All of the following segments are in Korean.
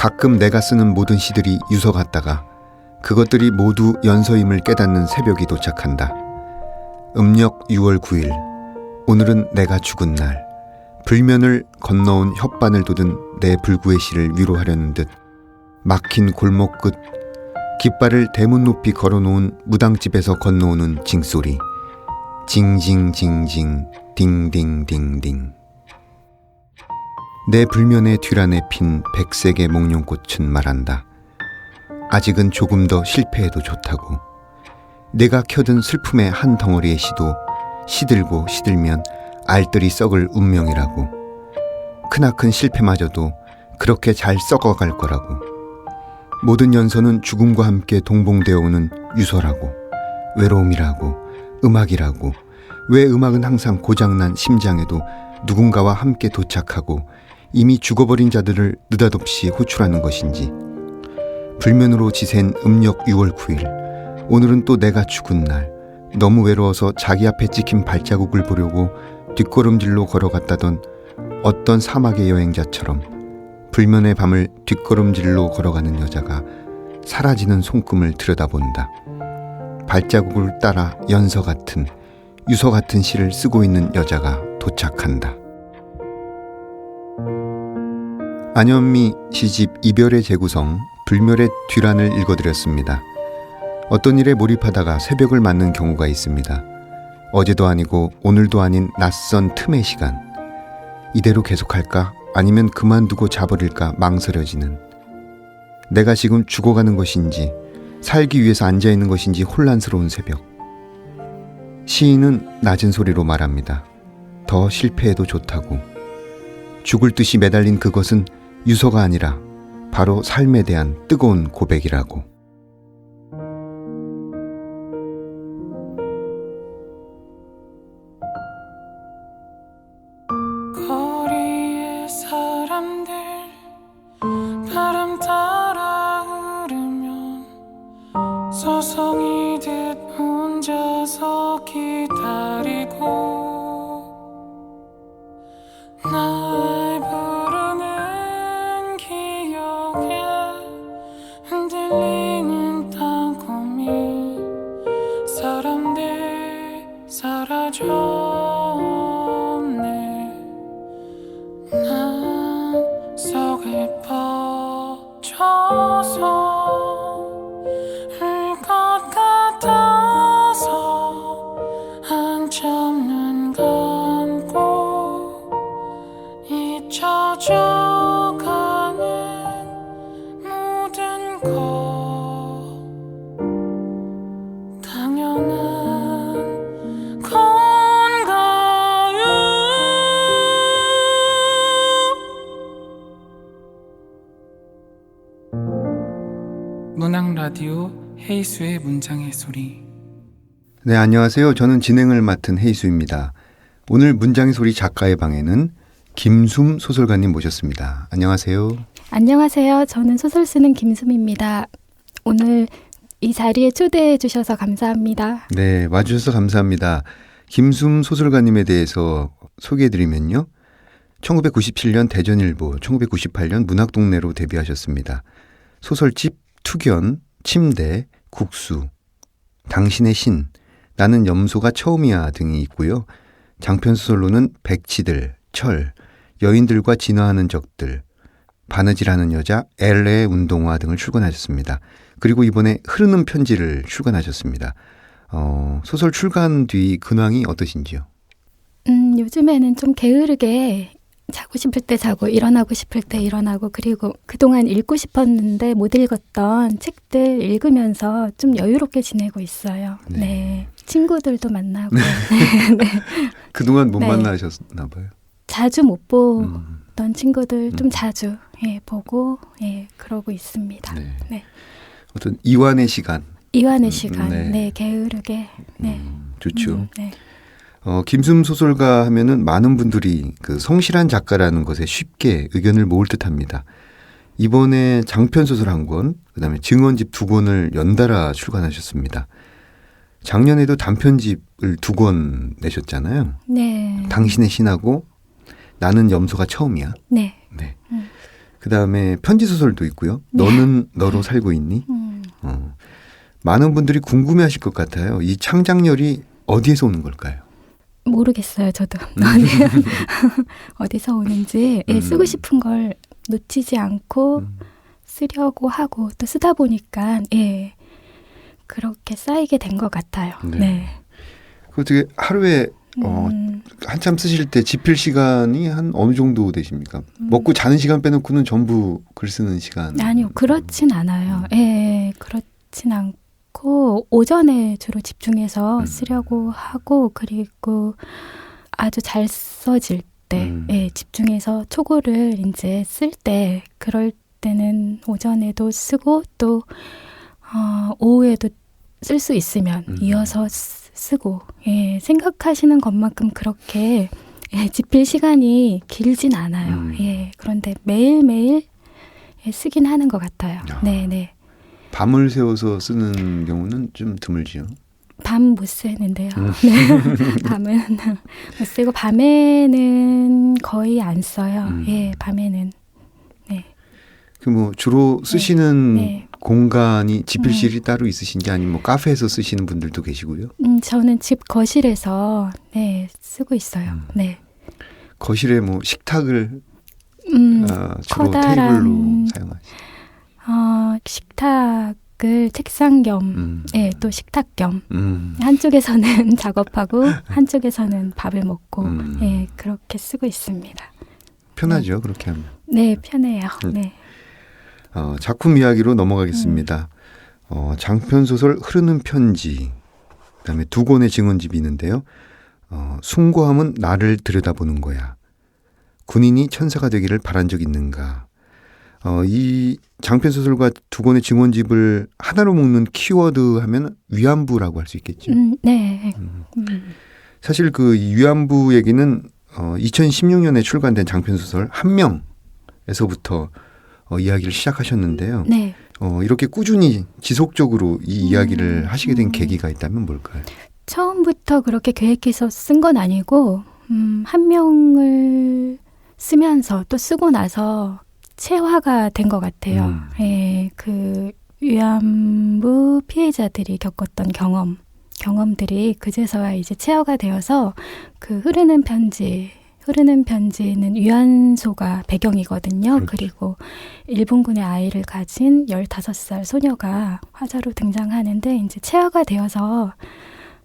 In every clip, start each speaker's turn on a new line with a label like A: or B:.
A: 가끔 내가 쓰는 모든 시들이 유서 같다가 그것들이 모두 연서임을 깨닫는 새벽이 도착한다. 음력 6월 9일. 오늘은 내가 죽은 날. 불면을 건너온 혓바늘 돋은 내 불구의 시를 위로하려는 듯 막힌 골목 끝 깃발을 대문 높이 걸어놓은 무당집에서 건너오는 징소리. 징징징징 딩딩딩딩. 내 불면의 뒤란에 핀 백색의 목련꽃은 말한다. 아직은 조금 더 실패해도 좋다고. 내가 켜든 슬픔의 한 덩어리의 시도 시들고 시들면 알뜰히 썩을 운명이라고. 크나큰 실패마저도 그렇게 잘 썩어갈 거라고. 모든 연서는 죽음과 함께 동봉되어 오는 유서라고. 외로움이라고. 음악이라고. 왜 음악은 항상 고장난 심장에도 누군가와 함께 도착하고 이미 죽어버린 자들을 느닷없이 호출하는 것인지. 불면으로 지샌 음력 6월 9일. 오늘은 또 내가 죽은 날. 너무 외로워서 자기 앞에 찍힌 발자국을 보려고 뒷걸음질로 걸어갔다던 어떤 사막의 여행자처럼 불면의 밤을 뒷걸음질로 걸어가는 여자가 사라지는 손금을 들여다본다. 발자국을 따라 연서 같은, 유서 같은 시를 쓰고 있는 여자가 도착한다. 안현미 시집 이별의 재구성, 불멸의 뒤란을 읽어드렸습니다. 어떤 일에 몰입하다가 새벽을 맞는 경우가 있습니다. 어제도 아니고 오늘도 아닌 낯선 틈의 시간. 이대로 계속할까? 아니면 그만두고 자버릴까 망설여지는. 내가 지금 죽어가는 것인지 살기 위해서 앉아있는 것인지 혼란스러운 새벽. 시인은 낮은 소리로 말합니다. 더 실패해도 좋다고. 죽을 듯이 매달린 그것은 유서가 아니라 바로 삶에 대한 뜨거운 고백이라고.
B: 거리의 사람들 바람 따라 흐르면 서성이듯 혼자서 기다리고 날 부르는 기억에 흔들리는 땅콩이 사람들 사라졌네. 난 속을 퍼져서 울 것 같아서 한참 눈 감고 잊혀져가는 모든 것 당연한 건가요? 문학 라디오 헤이수의 문장의 소리.
A: 네, 안녕하세요. 저는 진행을 맡은 헤이수입니다. 오늘 문장의 소리 작가의 방에는 김숨 소설가님 모셨습니다. 안녕하세요.
C: 안녕하세요. 저는 소설 쓰는 김숨입니다. 오늘 이 자리에 초대해 주셔서 감사합니다.
A: 네, 와주셔서 감사합니다. 김숨 소설가님에 대해서 소개해드리면요. 1997년 대전일보, 1998년 문학동네로 데뷔하셨습니다. 소설집 투견, 침대, 국수, 당신의 신, 나는 염소가 처음이야 등이 있고요. 장편소설로는 백치들, 철, 여인들과 진화하는 적들, 바느질하는 여자, 엘레의 운동화 등을 출간하셨습니다. 그리고 이번에 흐르는 편지를 출간하셨습니다. 소설 출간 뒤 근황이 어떠신지요?
C: 요즘에는 좀 게으르게 자고 싶을 때 자고 일어나고 싶을 때 일어나고 그리고 그동안 읽고 싶었는데 못 읽었던 책들 읽으면서 좀 여유롭게 지내고 있어요.
A: 네.
C: 네. 친구들도 만나고. 네.
A: 그동안 못
C: 네.
A: 만나셨나 봐요.
C: 자주 못 보던 친구들 좀 자주 보고 그러고 있습니다.
A: 네.
C: 네.
A: 어떤 이완의 시간.
C: 이완의 시간.
A: 네.
C: 네. 게으르게. 네.
A: 좋죠.
C: 네.
A: 김숨 소설가 하면은 많은 분들이 그 성실한 작가라는 것에 쉽게 의견을 모을 듯합니다. 이번에 장편 소설 한 권, 그다음에 증언집 2권을 연달아 출간하셨습니다. 작년에도 단편집을 2권 내셨잖아요.
C: 네.
A: 당신의 신하고 나는 염소가 처음이야.
C: 네.
A: 네. 그다음에 편지 소설도 있고요. 너는 너로 살고 있니? 많은 분들이 궁금해하실 것 같아요. 이 창작열이 어디에서 오는 걸까요?
C: 모르겠어요, 저도. 어디서 오는지. 예, 쓰고 싶은 걸 놓치지 않고 쓰려고 하고 또 쓰다 보니까 예, 그렇게 쌓이게 된 것 같아요.
A: 네.
C: 네.
A: 어떻게 하루에 한참 쓰실 때 집필 시간이 한 어느 정도 되십니까? 먹고 자는 시간 빼놓고는 전부 글 쓰는 시간.
C: 아니요, 그렇진 않아요. 예, 그렇진 않고 오전에 주로 집중해서 쓰려고 하고 그리고 아주 잘 써질 때 예, 집중해서 초고를 이제 쓸 때 그럴 때는 오전에도 쓰고 또 오후에도 쓸 수 있으면 이어서 쓰고 예, 생각하시는 것만큼 그렇게 예, 집필 시간이 길진 않아요. 예, 그런데 매일매일 예, 쓰긴 하는 것 같아요. 네네.
A: 밤을 새워서 쓰는 경우는 좀 드물지요.
C: 밤 못 새는데요. 네. 밤은 못 쓰고 밤에는 거의 안 써요. 예, 밤에는. 네.
A: 그 뭐 주로 쓰시는
C: 네.
A: 공간이 집필실이 따로 있으신지 아니면 뭐 카페에서 쓰시는 분들도 계시고요.
C: 저는 집 거실에서 네, 쓰고 있어요. 네.
A: 거실에 뭐 식탁을 주로
C: 커다란
A: 테이블로 사용하시죠.
C: 식탁을 책상 겸, 예, 또 식탁 겸 한쪽에서는 작업하고 한쪽에서는 밥을 먹고 예, 그렇게 쓰고 있습니다.
A: 편하죠, 그렇게 하면.
C: 네, 편해요. 네.
A: 작품 이야기로 넘어가겠습니다. 장편 소설 흐르는 편지, 그다음에 두 권의 증언집이 있는데요. 숭고함은 나를 들여다보는 거야. 군인이 천사가 되기를 바란 적 있는가. 이 장편 소설과 두 권의 증언집을 하나로 묶는 키워드 하면 위안부라고 할 수 있겠죠.
C: 네.
A: 사실 그 위안부 얘기는 2016년에 출간된 장편 소설 한 명에서부터 이야기를 시작하셨는데요.
C: 네.
A: 이렇게 꾸준히 지속적으로 이 이야기를 하시게 된 계기가 있다면 뭘까요?
C: 처음부터 그렇게 계획해서 쓴 건 아니고 한 명을 쓰면서 또 쓰고 나서 체화가 된 것 같아요. 예, 그 위안부 피해자들이 겪었던 경험들이 그제서야 이제 체화가 되어서 그 흐르는 편지는 위안소가 배경이거든요.
A: 그렇죠.
C: 그리고 일본군의 아이를 가진 15살 소녀가 화자로 등장하는데 이제 체화가 되어서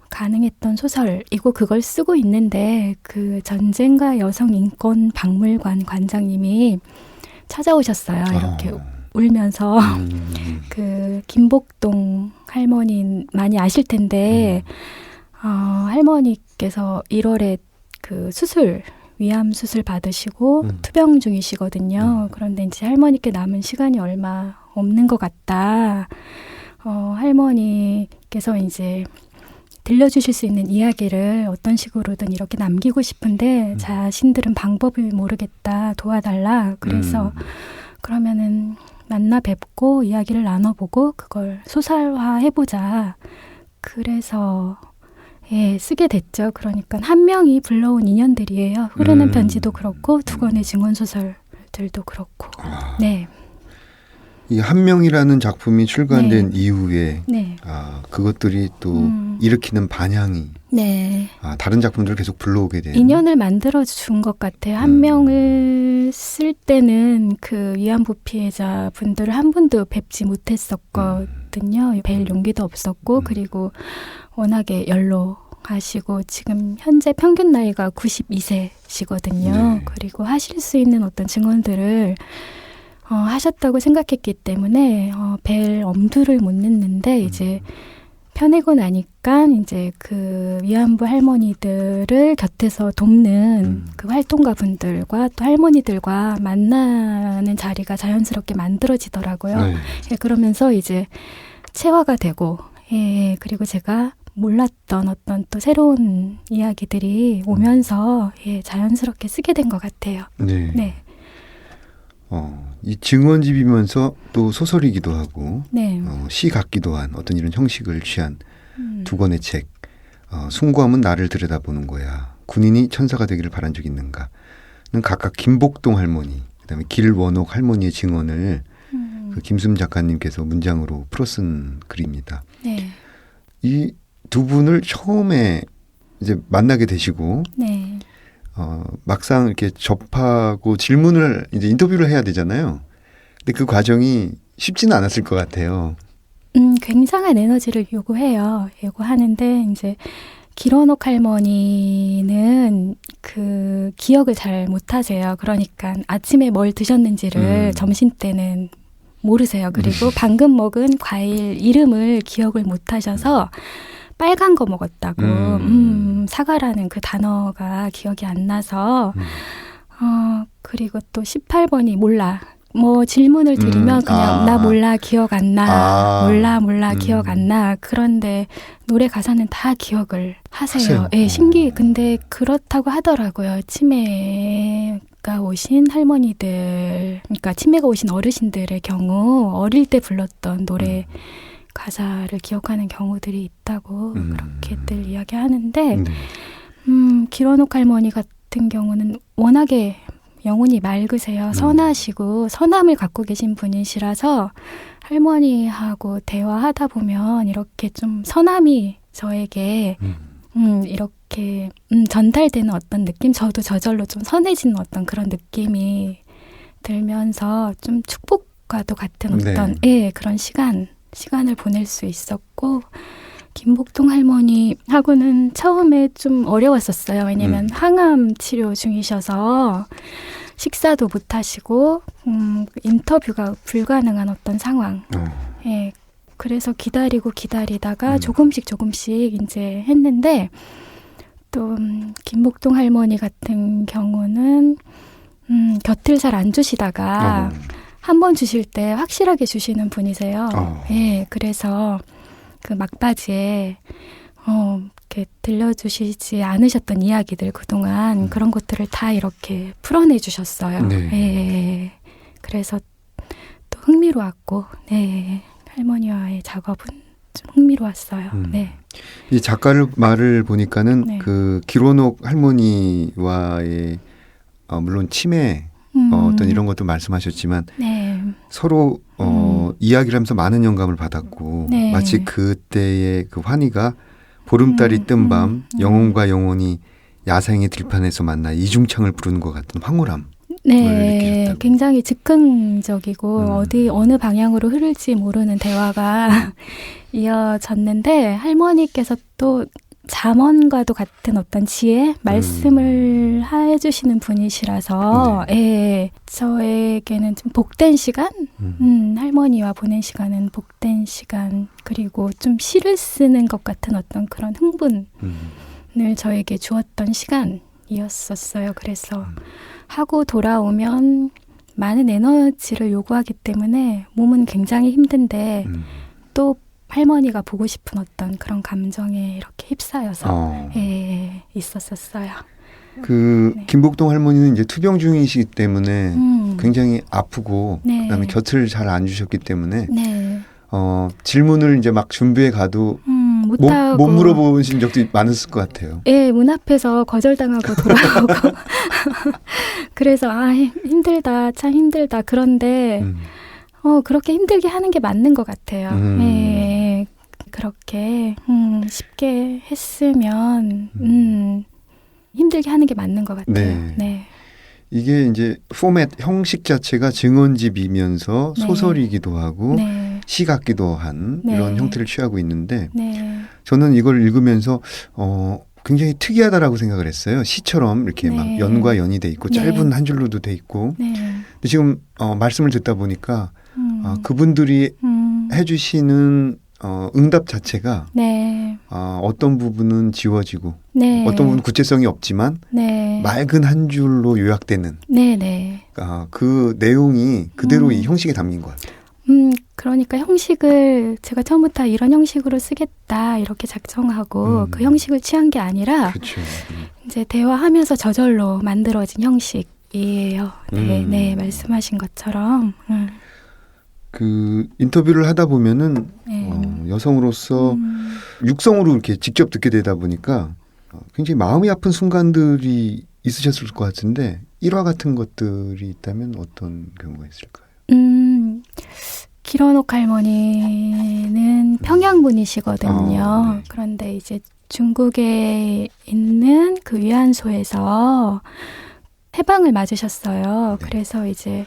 C: 가능했던 소설이고 그걸 쓰고 있는데 그 전쟁과 여성 인권 박물관 관장님이 찾아오셨어요. 이렇게 울면서 그 김복동 할머니 많이 아실 텐데 할머니께서 1월에 그 위암 수술 받으시고 투병 중이시거든요. 그런데 이제 할머니께 남은 시간이 얼마 없는 것 같다. 할머니께서 이제 들려주실 수 있는 이야기를 어떤 식으로든 이렇게 남기고 싶은데 자신들은 방법을 모르겠다. 도와달라. 그래서 그러면은 만나 뵙고 이야기를 나눠보고 그걸 소설화해보자. 그래서 예, 쓰게 됐죠. 그러니까 한 명이 불러온 인연들이에요. 흐르는 편지도 그렇고 두 권의 증언소설들도 그렇고. 네.
A: 이 한 명이라는 작품이 출간된 이후에
C: 네.
A: 그것들이 또 일으키는 반향이
C: 네.
A: 다른 작품들을 계속 불러오게 되는
C: 인연을 만들어 준 것 같아요. 한 명을 쓸 때는 그 위안부 피해자 분들을 한 번도 뵙지 못했었거든요. 뵐 용기도 없었고 그리고 워낙에 연로하시고 지금 현재 평균 나이가 92세시거든요.
A: 네.
C: 그리고 하실 수 있는 어떤 증언들을 하셨다고 생각했기 때문에 뵐 엄두를 못 냈는데 이제 편하고 나니까 이제 그 위안부 할머니들을 곁에서 돕는 그 활동가분들과 또 할머니들과 만나는 자리가 자연스럽게 만들어지더라고요.
A: 네.
C: 예, 그러면서 이제 체화가 되고 예, 그리고 제가 몰랐던 어떤 또 새로운 이야기들이 오면서 예, 자연스럽게 쓰게 된 것 같아요.
A: 네.
C: 네.
A: 이 증언집이면서 또 소설이기도 하고
C: 네.
A: 시 같기도 한 어떤 이런 형식을 취한 두 권의 책. 숭고함은 나를 들여다보는 거야. 군인이 천사가 되기를 바란 적 있는가는 각각 김복동 할머니, 그다음에 길원옥 할머니의 증언을 그 김수음 작가님께서 문장으로 풀어쓴 글입니다.
C: 네.
A: 이 두 분을 처음에 이제 만나게 되시고
C: 네.
A: 막상 이렇게 접하고 질문을 이제 인터뷰를 해야 되잖아요. 근데 그 과정이 쉽지는 않았을 것 같아요.
C: 굉장한 에너지를 요구하는데 이제 길원옥 할머니는 그 기억을 잘 못하세요. 그러니까 아침에 뭘 드셨는지를 점심 때는 모르세요. 그리고 방금 먹은 과일 이름을 기억을 못하셔서 빨간 거 먹었다고 사과라는 그 단어가 기억이 안 나서 그리고 또 18번이 몰라. 뭐 질문을 드리면 그냥 나 몰라 기억 안 나. 몰라 기억 안 나. 그런데 노래 가사는 다 기억을 하세요. 예, 신기해. 근데 그렇다고 하더라고요. 치매가 오신 할머니들, 그러니까 치매가 오신 어르신들의 경우 어릴 때 불렀던 노래 가사를 기억하는 경우들이 있다고 그렇게들 이야기하는데 길원옥 할머니 같은 경우는 워낙에 영혼이 맑으세요. 선하시고 선함을 갖고 계신 분이시라서 할머니하고 대화하다 보면 이렇게 좀 선함이 저에게 이렇게 전달되는 어떤 느낌, 저도 저절로 좀 선해지는 어떤 그런 느낌이 들면서 좀 축복과도 같은 어떤 그런 시간을 보낼 수 있었고, 김복동 할머니하고는 처음에 좀 어려웠었어요. 왜냐면 항암 치료 중이셔서 식사도 못 하시고 인터뷰가 불가능한 어떤 상황. 예, 그래서 기다리다가 조금씩 이제 했는데, 또 김복동 할머니 같은 경우는 곁을 잘 안 주시다가 한 번 주실 때 확실하게 주시는 분이세요. 예, 그래서 그 막바지에 이렇게 들려주시지 않으셨던 이야기들 그동안 그런 것들을 다 이렇게 풀어내 주셨어요.
A: 네.
C: 예, 그래서 또 흥미로웠고, 네, 할머니와의 작업은 좀 흥미로웠어요. 네.
A: 이 작가를 말을 보니까는
C: 네.
A: 그 길원옥 할머니와의 물론 치매 어떤 이런 것도 말씀하셨지만
C: 네.
A: 서로 이야기를 하면서 많은 영감을 받았고
C: 네.
A: 마치 그때의 그 환희가 보름달이 뜬 밤 영혼과 영혼이 야생의 들판에서 만나 이중창을 부르는 것 같은 황홀함.
C: 네,
A: 느끼셨다고.
C: 굉장히 즉흥적이고 어느 방향으로 흐를지 모르는 대화가 이어졌는데, 할머니께서 또 잠언과도 같은 어떤 지혜, 말씀을 해주시는 분이시라서 예, 저에게는 좀 복된 시간, 할머니와 보낸 시간은 복된 시간, 그리고 좀 시를 쓰는 것 같은 어떤 그런 흥분을 저에게 주었던 시간이었었어요. 그래서 하고 돌아오면 많은 에너지를 요구하기 때문에 몸은 굉장히 힘든데 또 할머니가 보고 싶은 어떤 그런 감정에 이렇게 휩싸여서 예, 있었었어요.
A: 그
C: 네.
A: 김복동 할머니는 이제 투병 중이시기 때문에 굉장히 아프고
C: 네.
A: 그다음에 곁을 잘 안 주셨기 때문에
C: 네.
A: 질문을 이제 막 준비해 가도
C: 못하고
A: 못 물어보신 적도 많았을 것 같아요.
C: 예, 문 앞에서 거절당하고 돌아오고 그래서 힘들다, 참 힘들다. 그런데 그렇게 힘들게 하는 게 맞는 것 같아요. 예, 그렇게 쉽게 했으면 힘들게 하는 게 맞는 것 같아요.
A: 네.
C: 네.
A: 이게 이제 포맷 형식 자체가 증언집이면서
C: 네.
A: 소설이기도 하고
C: 네.
A: 시 같기도 한
C: 네.
A: 이런 형태를 취하고 있는데
C: 네.
A: 저는 이걸 읽으면서 굉장히 특이하다라고 생각을 했어요. 시처럼 이렇게
C: 네.
A: 막 연과 연이 돼 있고
C: 네.
A: 짧은 한 줄로도 돼 있고.
C: 네.
A: 근데 지금 말씀을 듣다 보니까 그분들이 해주시는 응답 자체가
C: 네.
A: 어떤 부분은 지워지고
C: 네.
A: 어떤 부분은 구체성이 없지만
C: 네.
A: 맑은 한 줄로 요약되는
C: 네. 네.
A: 그 내용이 그대로 이 형식에 담긴 것 같아요.
C: 그러니까 형식을 제가 처음부터 이런 형식으로 쓰겠다 이렇게 작정하고 그 형식을 취한 게 아니라
A: 그렇죠.
C: 이제 대화하면서 저절로 만들어진 형식이에요. 네, 네, 말씀하신 것처럼.
A: 그 인터뷰를 하다 보면은
C: 네.
A: 여성으로서 육성으로 이렇게 직접 듣게 되다 보니까 굉장히 마음이 아픈 순간들이 있으셨을 것 같은데 일화 같은 것들이 있다면 어떤 경우가 있을까요?
C: 기런옥 할머니는 평양 분이시거든요.
A: 네.
C: 그런데 이제 중국에 있는 그 위안소에서 해방을 맞으셨어요.
A: 네.
C: 그래서 이제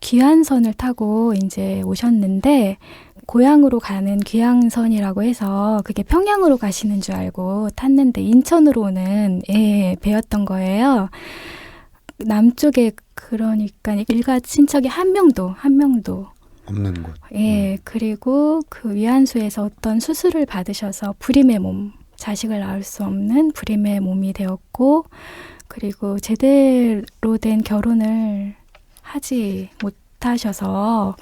C: 귀환선을 타고 이제 오셨는데 고향으로 가는 귀향선이라고 해서 그게 평양으로 가시는 줄 알고 탔는데 인천으로 오는 배였던 거예요. 남쪽에 그러니까 일가 친척이 한 명도
A: 없는 곳.
C: 그리고 그 위안소에서 어떤 수술을 받으셔서 불임의 몸, 자식을 낳을 수 없는 불임의 몸이 되었고, 그리고 제대로 된 결혼을 하지 못하셔서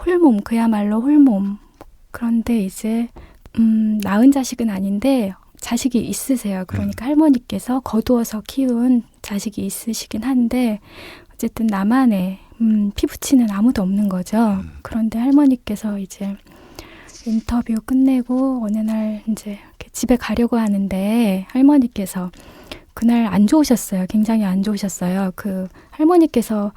C: 홀몸, 그야말로 홀몸. 그런데 이제 낳은 자식은 아닌데 자식이 있으세요. 그러니까 할머니께서 거두어서 키운 자식이 있으시긴 한데 어쨌든 나만의 피부치는 아무도 없는 거죠. 그런데 할머니께서 이제 인터뷰 끝내고 어느 날 이제 이렇게 집에 가려고 하는데 할머니께서 그날 안 좋으셨어요. 굉장히 안 좋으셨어요. 그 할머니께서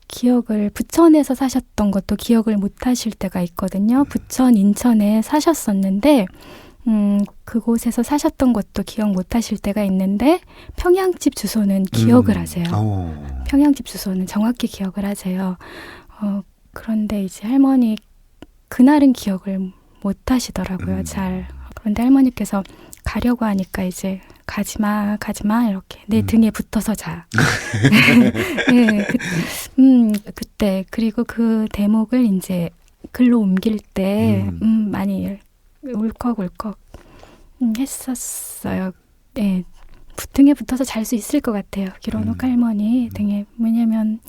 C: 기억을 부천에서 사셨던 것도 기억을 못 하실 때가 있거든요. 부천, 인천에 사셨었는데 그곳에서 사셨던 것도 기억 못 하실 때가 있는데 평양집 주소는 기억을 하세요. 평양집 주소는 정확히 기억을 하세요. 그런데 이제 할머니 그날은 기억을 못 하시더라고요. 잘. 그런데 할머니께서 가려고 하니까 이제 가지마 이렇게 내 등에 붙어서 자. 네, 그때 그리고 그 대목을 이제 글로 옮길 때 많이 울컥울컥 했었어요. 네, 등에 붙어서 잘 수 있을 것 같아요. 기런옥 할머니 등에. 왜냐면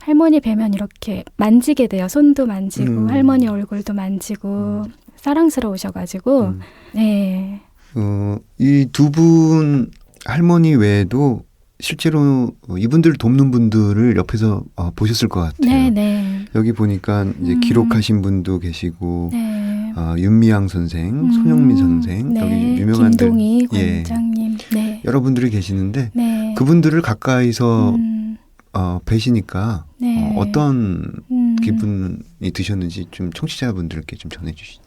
C: 할머니 뵈면 이렇게 만지게 돼요. 손도 만지고 할머니 얼굴도 만지고 사랑스러우셔가지고 네.
A: 이 두 분 할머니 외에도 실제로 이분들 돕는 분들을 옆에서 보셨을 것 같아요.
C: 네네.
A: 여기 보니까 이제 기록하신 분도 계시고
C: 네.
A: 윤미향 선생, 손영민 선생,
C: 네.
A: 여기 유명한
C: 김동희 권장님, 네.
A: 여러분들이 계시는데
C: 네.
A: 그분들을 가까이서 뵈시니까
C: 네.
A: 어떤 기분이 드셨는지 좀 청취자분들께 좀 전해주시죠.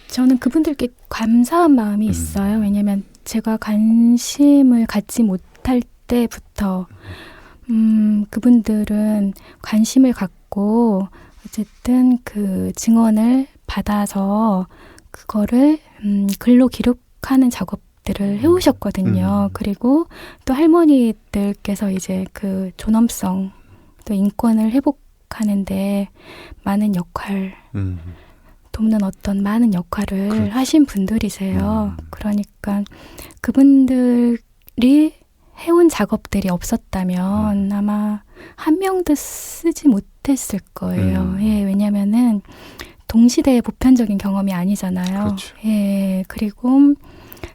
C: 저는 그분들께 감사한 마음이 있어요. 왜냐하면 제가 관심을 갖지 못할 때부터 그분들은 관심을 갖고 어쨌든 그 증언을 받아서 그거를 글로 기록하는 작업들을 해오셨거든요. 그리고 또 할머니들께서 이제 그 존엄성 또 인권을 회복하는데 많은 역할 돕는 어떤 많은 역할을
A: 그렇죠.
C: 하신 분들이세요. 그러니까 그분들이 해온 작업들이 없었다면 아마 한 명도 쓰지 못했을 거예요. 예, 왜냐면은 동시대의 보편적인 경험이 아니잖아요.
A: 그렇죠.
C: 예, 그리고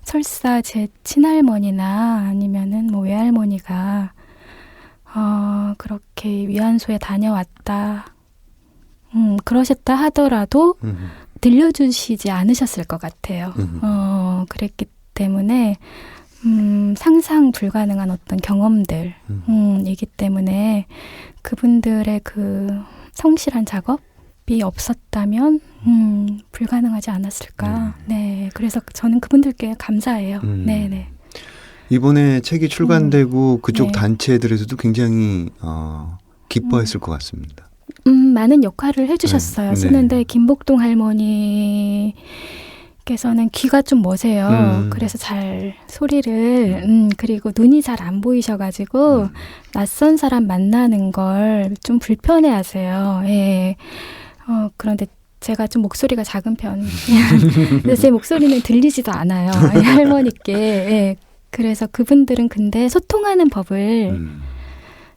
C: 설사 제 친할머니나 아니면은 뭐 외할머니가 그렇게 위안소에 다녀왔다. 그러셨다 하더라도 들려주시지 않으셨을 것 같아요. 그랬기 때문에 상상 불가능한 어떤 경험들 이기 때문에 그분들의 그 성실한 작업이 없었다면 불가능하지 않았을까. 네, 그래서 저는 그분들께 감사해요. 네네.
A: 이번에 책이 출간되고 그쪽
C: 네.
A: 단체들에서도 굉장히 기뻐했을 것 같습니다.
C: 많은 역할을 해주셨어요.
A: 네.
C: 쓰는데 김복동 할머니께서는 귀가 좀 머세요. 그래서 잘 소리를 그리고 눈이 잘 안 보이셔가지고 낯선 사람 만나는 걸 좀 불편해하세요. 예. 그런데 제가 좀 목소리가 작은 편. 그래서 제 목소리는 들리지도 않아요. 할머니께. 예. 그래서 그분들은 근데 소통하는 법을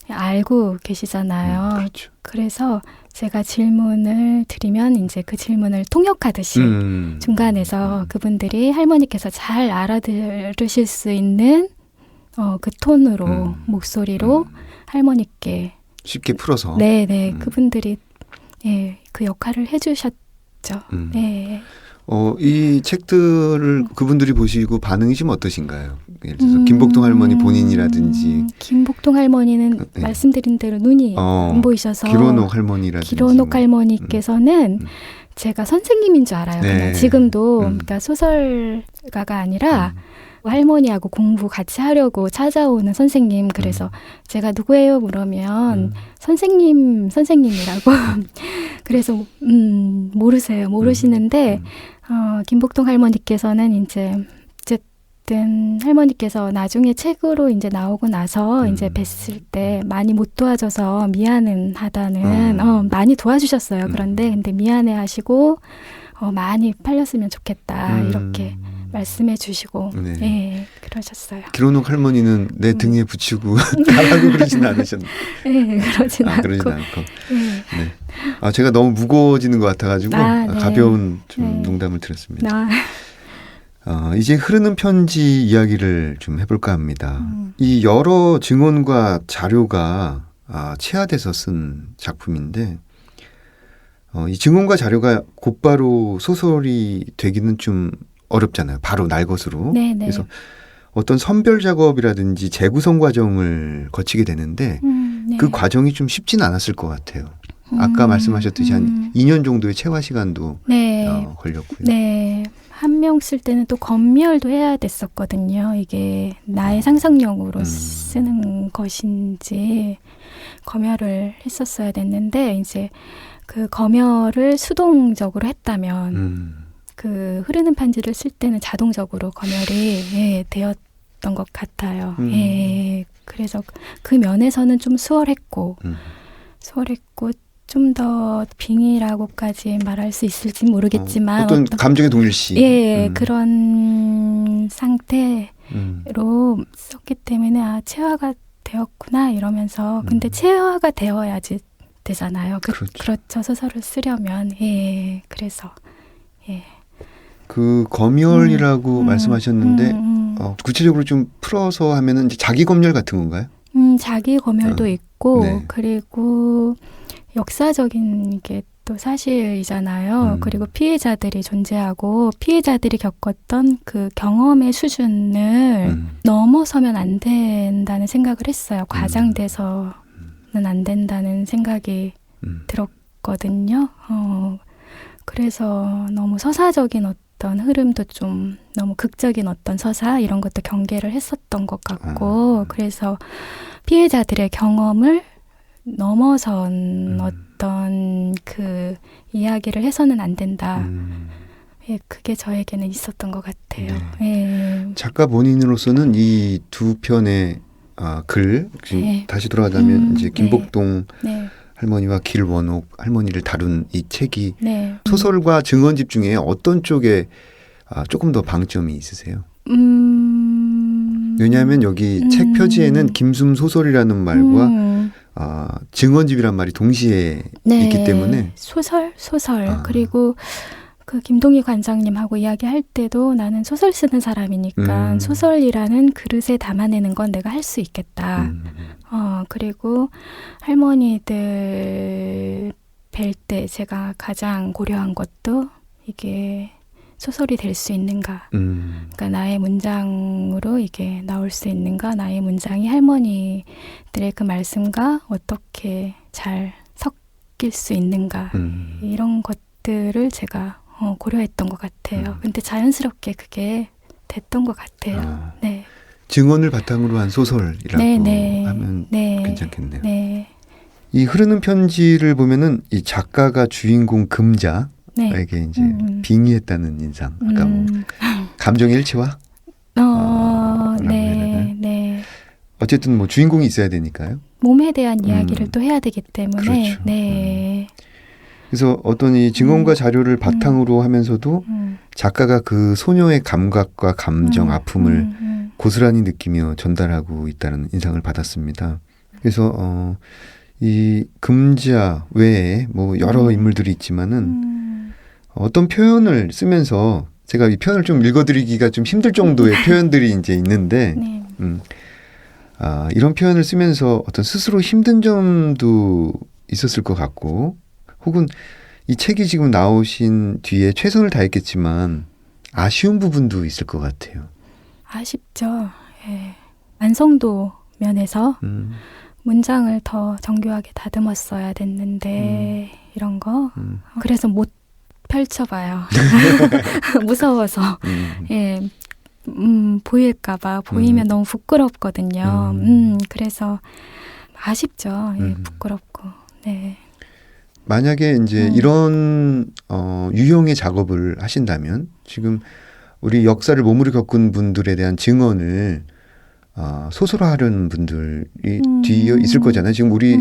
C: 알고 계시잖아요.
A: 그렇죠.
C: 그래서 제가 질문을 드리면 이제 그 질문을 통역하듯이 중간에서 그분들이 할머니께서 잘 알아들으실 수 있는 그 톤으로 목소리로 할머니께
A: 쉽게 풀어서.
C: 네네 그분들이 예, 그 역할을 해주셨죠. 네.
A: 이 책들을 그분들이 보시고 반응이 좀 어떠신가요? 예를 들어서 김복동 할머니 본인이라든지
C: 김복동 할머니는
A: 네.
C: 말씀드린 대로 눈이 안 보이셔서
A: 기로녹 할머니라든지
C: 기로녹
A: 뭐.
C: 할머니께서는 제가 선생님인 줄 알아요.
A: 네.
C: 그냥 지금도 그러니까 소설가가 아니라 할머니하고 공부 같이 하려고 찾아오는 선생님. 그래서 제가 누구예요? 물으면 선생님이라고. 그래서 모르세요. 모르시는데 김복동 할머니께서는 이제 어쨌든 할머니께서 나중에 책으로 이제 나오고 나서 이제 뵀을 때 많이 못 도와줘서 미안하다는 많이 도와주셨어요. 그런데 근데 미안해하시고 많이 팔렸으면 좋겠다 이렇게 말씀해 주시고
A: 네.
C: 예, 그러셨어요.
A: 기로녹 할머니는 내 등에 붙이고 가라고 그러진 않으셨나요?
C: 네, 그러진 않고.
A: 그러진 않고.
C: 네.
A: 네. 제가 너무 무거워지는 것 같아가지고
C: 네.
A: 가벼운 좀
C: 네.
A: 농담을 드렸습니다. 이제 흐르는 편지 이야기를 좀 해볼까 합니다. 이 여러 증언과 자료가 체화돼서 쓴 작품인데 이 증언과 자료가 곧바로 소설이 되기는 좀 어렵잖아요. 바로 날 것으로.
C: 네네.
A: 그래서 어떤 선별 작업이라든지 재구성 과정을 거치게 되는데
C: 네.
A: 그 과정이 좀 쉽진 않았을 것 같아요. 아까 말씀하셨듯이 한 2년 정도의 체화 시간도
C: 네.
A: 걸렸고요.
C: 네. 한 명 쓸 때는 또 검열도 해야 됐었거든요. 이게 나의 상상력으로 쓰는 것인지 검열을 했었어야 됐는데 이제 그 검열을 수동적으로 했다면 그 흐르는 편지를 쓸 때는 자동적으로 검열이 되었던 것 같아요. 예. 그래서 그 면에서는 좀 수월했고 좀 더 빙의라고까지 말할 수 있을지 모르겠지만
A: 어떤 감정의 동일시.
C: 예, 그런 상태로 썼기 때문에 체화가 되었구나 이러면서 근데 체화가 되어야지 되잖아요. 그렇죠. 소설을 쓰려면 예, 그래서 예.
A: 그 검열이라고 말씀하셨는데 구체적으로 좀 풀어서 하면은 이제 자기 검열 같은 건가요?
C: 자기 검열도 있고
A: 네.
C: 그리고 역사적인 게 또 사실이잖아요. 그리고 피해자들이 존재하고 피해자들이 겪었던 그 경험의 수준을 넘어서면 안 된다는 생각을 했어요. 과장돼서는 안 된다는 생각이 들었거든요. 그래서 너무 서사적인 어떤 흐름도 좀 너무 극적인 어떤 서사 이런 것도 경계를 했었던 것 같고 그래서 피해자들의 경험을 넘어선 어떤 그 이야기를 해서는 안 된다. 예, 그게 저에게는 있었던 것 같아요. 네. 예.
A: 작가 본인으로서는 이 두 편의 글
C: 네.
A: 다시 돌아가자면 이제 김복동
C: 네.
A: 할머니와 길원옥 할머니를 다룬 이 책이
C: 네.
A: 소설과 증언집 중에 어떤 쪽에 조금 더 방점이 있으세요? 왜냐하면 여기 책 표지에는 김숨 소설이라는 말과 증언집이란 말이 동시에 있기 때문에
C: 소설 그리고 그 김동희 관장님하고 이야기할 때도 나는 소설 쓰는 사람이니까 소설이라는 그릇에 담아내는 건 내가 할 수 있겠다. 그리고 할머니들 뵐 때 제가 가장 고려한 것도 이게 소설이 될 수 있는가. 그러니까 나의 문장으로 이게 나올 수 있는가. 나의 문장이 할머니들의 그 말씀과 어떻게 잘 섞일 수 있는가. 이런 것들을 제가 고려했던 것 같아요. 근데 자연스럽게 그게 됐던 것 같아요. 네.
A: 증언을 바탕으로 한 소설이라고 하면 괜찮겠네요.
C: 네.
A: 이 흐르는 편지를 보면은 이 작가가 주인공 금자에게 이제 빙의했다는 인상. 아까 뭐 감정의 일치화?
C: 네.
A: 어쨌든 뭐 주인공이 있어야 되니까요.
C: 몸에 대한 이야기를 또 해야 되기 때문에.
A: 그렇죠.
C: 네.
A: 그래서 어떤 이 증언과 자료를 바탕으로 하면서도 작가가 그 소녀의 감각과 감정, 아픔을 고스란히 느끼며 전달하고 있다는 인상을 받았습니다. 그래서 이 금자 외에 뭐 여러 인물들이 있지만은 어떤 표현을 쓰면서 제가 이 표현을 좀 읽어드리기가 좀 힘들 정도의 표현들이 이제 있는데 이런 표현을 쓰면서 어떤 스스로 힘든 점도 있었을 것 같고 혹은 이 책이 지금 나오신 뒤에 최선을 다했겠지만 아쉬운 부분도 있을 것 같아요.
C: 아쉽죠. 예. 완성도 면에서 문장을 더 정교하게 다듬었어야 됐는데 이런 거 그래서 못 펼쳐봐요. 무서워서 예, 보일까봐 보이면 너무 부끄럽거든요. 그래서 아쉽죠. 예, 부끄럽고. 네.
A: 만약에 이제 이런 유형의 작업을 하신다면 지금 우리 역사를 몸으로 겪은 분들에 대한 증언을 소설화하려는 분들이 뒤에 있을 거잖아요. 지금 우리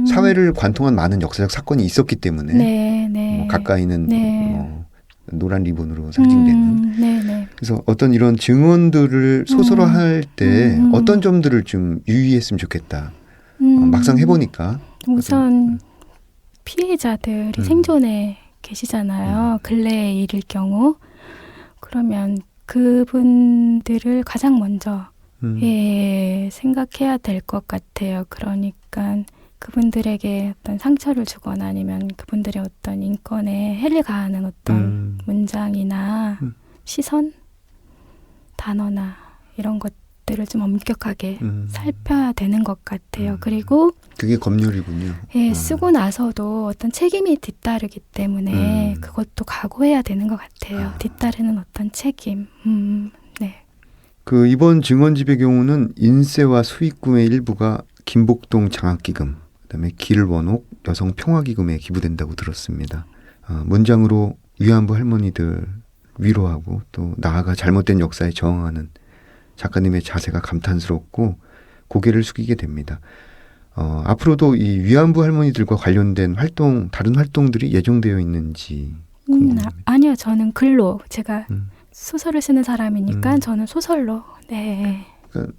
A: 사회를 관통한 많은 역사적 사건이 있었기 때문에
C: 네, 네.
A: 뭐 가까이는
C: 네.
A: 노란 리본으로 상징되는
C: 네, 네.
A: 그래서 어떤 이런 증언들을 소설화할 때 어떤 점들을 좀 유의했으면 좋겠다. 막상 해보니까
C: 우선 피해자들이 생존에 계시잖아요. 근래의 일일 경우. 그러면 그분들을 가장 먼저 예, 생각해야 될 것 같아요. 그러니까 그분들에게 어떤 상처를 주거나 아니면 그분들의 어떤 인권에 해를 가하는 어떤 문장이나 시선, 단어나 이런 것들을 좀 엄격하게 살펴야 되는 것 같아요. 그리고
A: 그게 검열이군요.
C: 예, 쓰고 나서도 어떤 책임이 뒤따르기 때문에 그것도 각오해야 되는 것 같아요. 뒤따르는 어떤 책임. 네.
A: 그 이번 증언집의 경우는 인세와 수익금의 일부가 김복동 장학기금, 그다음에 길원옥 여성평화기금에 기부된다고 들었습니다. 문장으로 위안부 할머니들 위로하고 또 나아가 잘못된 역사에 저항하는 작가님의 자세가 감탄스럽고 고개를 숙이게 됩니다. 앞으로도 이 위안부 할머니들과 관련된 활동, 다른 활동들이 예정되어 있는지 궁금합니다.
C: 아니요, 저는 글로 제가 소설을 쓰는 사람이니까 저는 소설로. 네.
A: 그러니까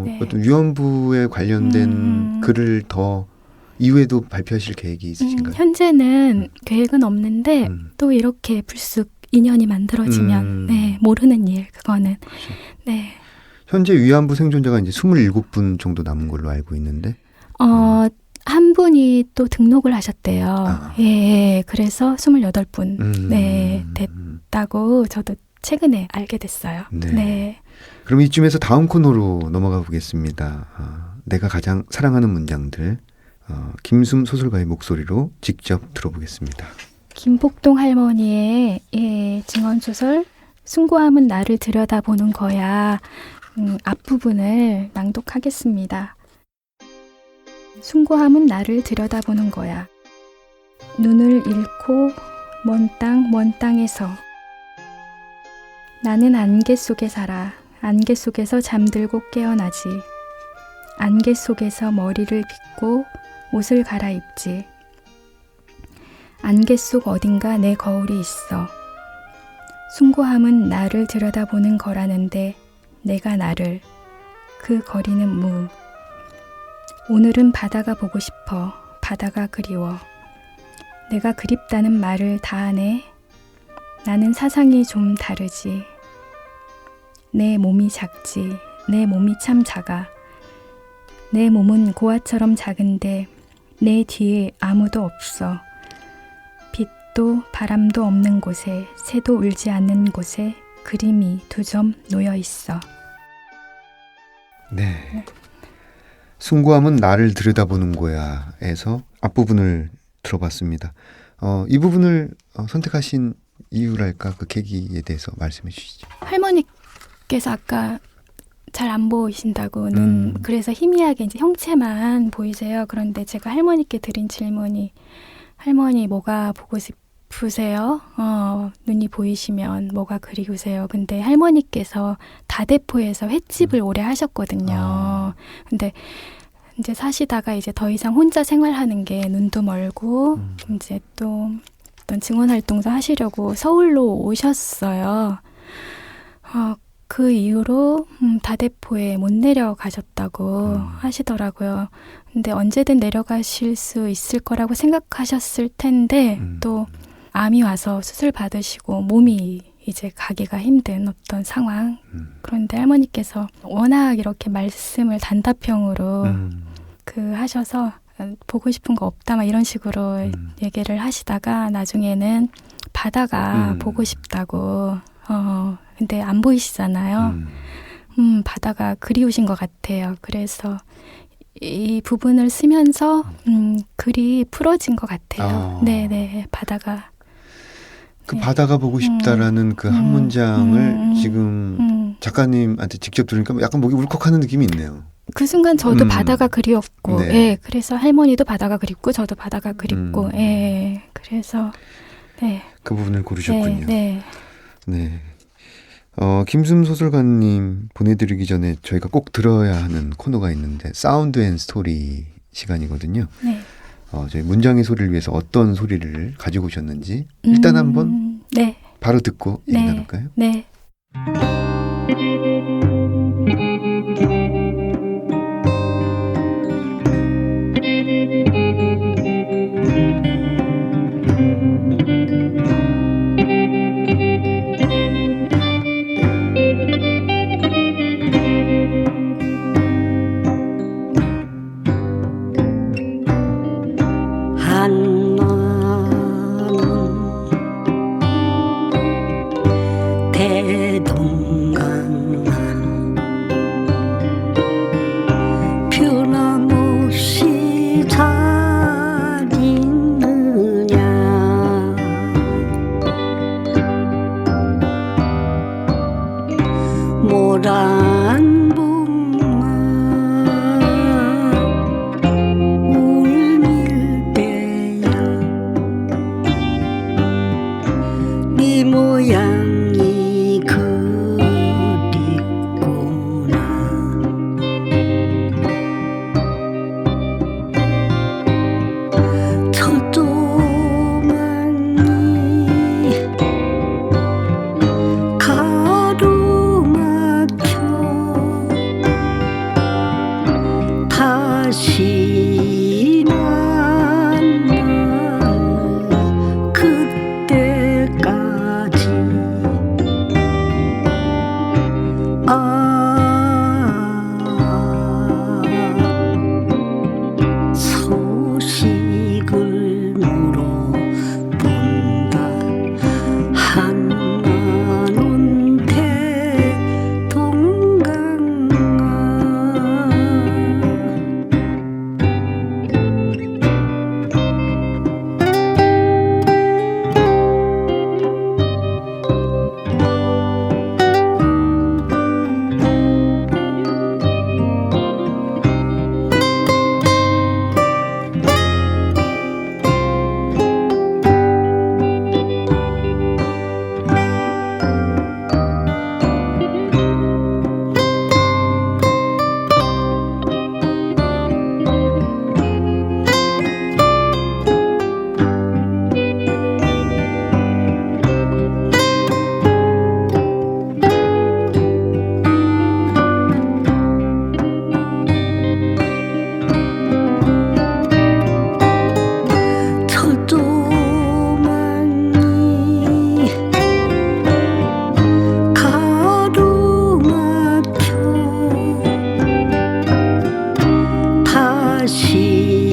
C: 네.
A: 어떤 위안부에 관련된 글을 더 이후에도 발표하실 계획이 있으신가요?
C: 현재는 계획은 없는데 또 이렇게 불쑥 인연이 만들어지면 네, 모르는 일 그거는.
A: 그렇죠.
C: 네.
A: 현재 위안부 생존자가 이제 27분 정도 남은 걸로 알고 있는데
C: 한 분이 또 등록을 하셨대요. 예, 그래서 28분 네, 됐다고 저도 최근에 알게 됐어요.
A: 네.
C: 네.
A: 그럼 이쯤에서 다음 코너로 넘어가 보겠습니다. 내가 가장 사랑하는 문장들 김숨 소설가의 목소리로 직접 들어보겠습니다.
C: 김복동 할머니의 예, 증언소설 숭고함은 나를 들여다보는 거야. 앞부분을 낭독하겠습니다. 숭고함은 나를 들여다보는 거야. 눈을 잃고 먼 땅에서 나는 안개 속에 살아. 안개 속에서 잠들고 깨어나지. 안개 속에서 머리를 빗고 옷을 갈아입지. 안개 속 어딘가 내 거울이 있어. 숭고함은 나를 들여다보는 거라는데 내가 나를. 그 거리는 무. 오늘은 바다가 보고 싶어. 바다가 그리워. 내가 그립다는 말을 다 하네. 나는 사상이 좀 다르지. 내 몸이 작지. 내 몸이 참 작아. 내 몸은 고아처럼 작은데 내 뒤에 아무도 없어. 빛도 바람도 없는 곳에, 새도 울지 않는 곳에 그림이 2점 놓여 있어.
A: 네. 숭고함은 나를 들여다보는 거야에서 앞부분을 들어봤습니다. 이 부분을 선택하신 이유랄까 그 계기에 대해서 말씀해 주시죠.
C: 할머니께서 아까 잘 안 보이신다고는 그래서 희미하게 이제 형체만 보이세요. 그런데 제가 할머니께 드린 질문이 할머니 뭐가 보고 싶으세요? 눈이 보이시면 뭐가 그리우세요? 근데 할머니께서 다대포에서 횟집을 오래 하셨거든요. 근데 이제 사시다가 이제 더 이상 혼자 생활하는 게 눈도 멀고 이제 또 어떤 증언 활동도 하시려고 서울로 오셨어요. 그 이후로 다대포에 못 내려가셨다고 하시더라고요. 근데 언제든 내려가실 수 있을 거라고 생각하셨을 텐데 또 암이 와서 수술 받으시고 몸이 이제 가기가 힘든 어떤 상황. 그런데 할머니께서 워낙 이렇게 말씀을 단답형으로 하셔서 보고 싶은 거 없다 막 이런 식으로 얘기를 하시다가 나중에는 바다가 보고 싶다고 근데 안 보이시잖아요. 바다가 그리우신 것 같아요. 그래서 이 부분을 쓰면서 글이 풀어진 것 같아요. 네네 바다가
A: 그 바다가 보고 싶다라는 그 한 문장을 지금 작가님한테 직접 들으니까 약간 목이 울컥하는 느낌이 있네요.
C: 그 순간 저도 바다가 그리웠고,
A: 네.
C: 예, 그래서 할머니도 바다가 그립고, 저도 바다가 그립고, 예, 그래서, 네.
A: 그 부분을 고르셨군요.
C: 네.
A: 네. 김순 소설가님 보내드리기 전에 저희가 꼭 들어야 하는 코너가 있는데 사운드 앤 스토리 시간이거든요.
C: 네.
A: 저희 문장의 소리를 위해서 어떤 소리를 가지고 오셨는지 일단 한번
C: 네.
A: 바로 듣고 얘기
C: 네.
A: 나눌까요?
C: 네.
D: 한마는 대동강 변함없이 잘 있느냐 모란 봉아 울밀배야 네 모양이 그립구나 저조만이 가로막혀 다시 만나 그때까지 소식을 물어본다 한마는 대동강아 저조만이 가로막혀 다시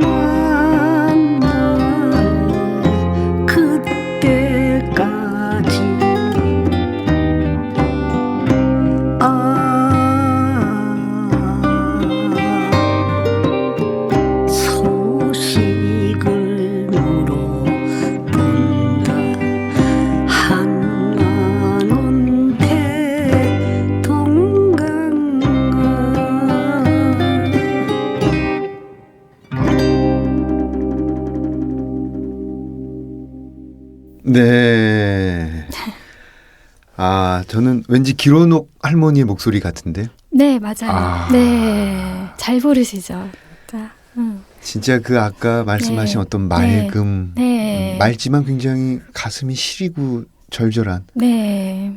D: 만나 그때까지 소식을 물어본다 한마는 대동강아
A: 네. 저는 왠지 기로녹 할머니의 목소리 같은데
C: 네, 맞아요. 네. 잘 부르시죠. 진짜.
A: 진짜 그 아까 말씀하신
C: 네.
A: 어떤 맑음
C: 네.
A: 맑지만 굉장히 가슴이 시리고 절절한
C: 네.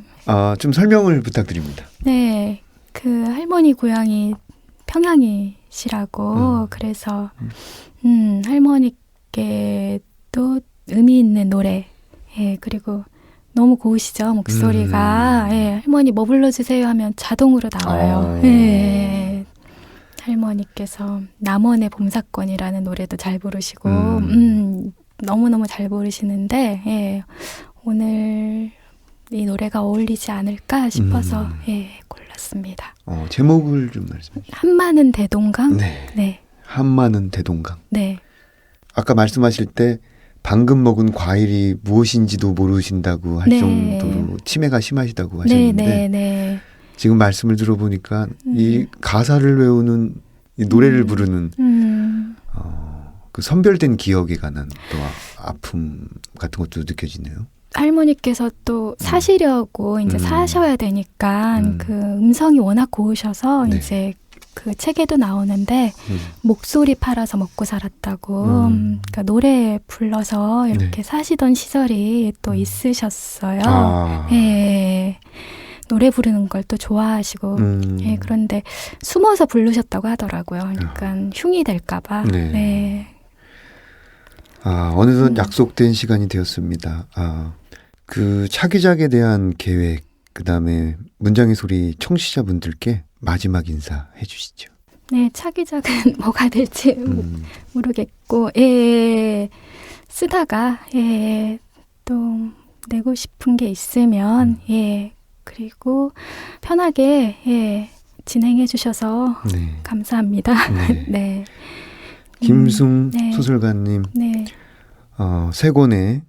A: 좀 설명을 부탁드립니다.
C: 네. 그 할머니 고향이 평양이시라고 그래서 할머니께도 의미 있는 노래. 예, 그리고 너무 고우시죠, 목소리가. 예, 할머니 뭐 불러주세요 하면 자동으로 나와요. 예. 할머니께서 남원의 봄사건이라는 노래도 잘 부르시고 너무너무 잘 부르시는데 예, 오늘 이 노래가 어울리지 않을까 싶어서 예, 골랐습니다.
A: 제목을 좀 말씀해 주세요.
C: 한마는 대동강?
A: 네.
C: 네.
A: 한마는 대동강.
C: 네.
A: 아까 말씀하실 때 방금 먹은 과일이 무엇인지도 모르신다고 할
C: 네.
A: 정도로 치매가 심하시다고 하셨는데
C: 네.
A: 지금 말씀을 들어보니까 이 가사를 외우는 이 노래를 부르는 그 선별된 기억에 관한 또 아픔 같은 것도 느껴지네요.
C: 할머니께서 또 사시려고 이제 사셔야 되니까 그 음성이 워낙 고우셔서
A: 네.
C: 이제 그 책에도 나오는데 목소리 팔아서 먹고 살았다고 그러니까 노래 불러서 이렇게
A: 네.
C: 사시던 시절이 또 있으셨어요.
A: 아.
C: 예. 노래 부르는 걸 또 좋아하시고 예, 그런데 숨어서 부르셨다고 하더라고요. 그러니까 흉이 될까봐.
A: 네.
C: 네.
A: 어느덧 약속된 시간이 되었습니다. 그 차기작에 대한 계획, 그 다음에 문장의 소리 청취자분들께 마지막 인사해 주시죠.
C: 네, 차기작은 뭐가 될지 모르겠고, 예, 쓰다가, 예, 또 내고 싶은 게 있으면, 예, 그리고 편하게, 예, 진행해 주셔서
A: 네.
C: 감사합니다.
A: 네.
C: 네.
A: 김숨
C: 네.
A: 소설가님,
C: 네,
A: 세 권의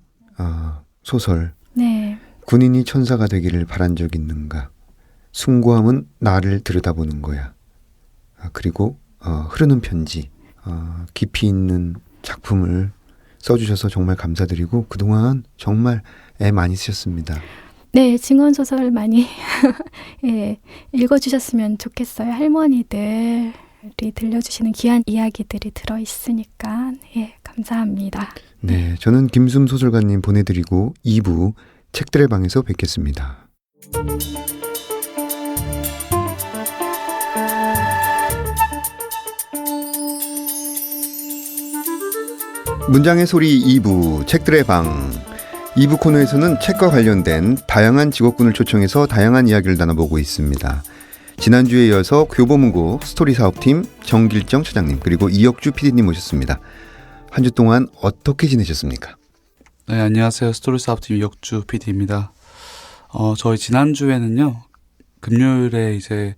A: 소설,
C: 네,
A: 군인이 천사가 되기를 바란 적 있는가? 숭고함은 나를 들여다보는 거야. 그리고 흐르는 편지, 깊이 있는 작품을 써주셔서 정말 감사드리고 그동안 정말 애 많이 쓰셨습니다.
C: 네, 증언소설 많이 예, 읽어주셨으면 좋겠어요. 할머니들이 들려주시는 귀한 이야기들이 들어있으니까 예, 감사합니다.
A: 네, 저는 김숨 소설가님 보내드리고 2부 책들의 방에서 뵙겠습니다. 문장의 소리 2부 책들의 방 2부 코너에서는 책과 관련된 다양한 직업군을 초청해서 다양한 이야기를 나눠보고 있습니다. 지난주에 이어서 교보문고 스토리사업팀 정길정 차장님 그리고 이혁주 PD님 모셨습니다. 한 주 동안 어떻게 지내셨습니까?
E: 네, 안녕하세요. 스토리사업팀 이혁주 PD입니다. 저희 지난주에는요, 금요일에 이제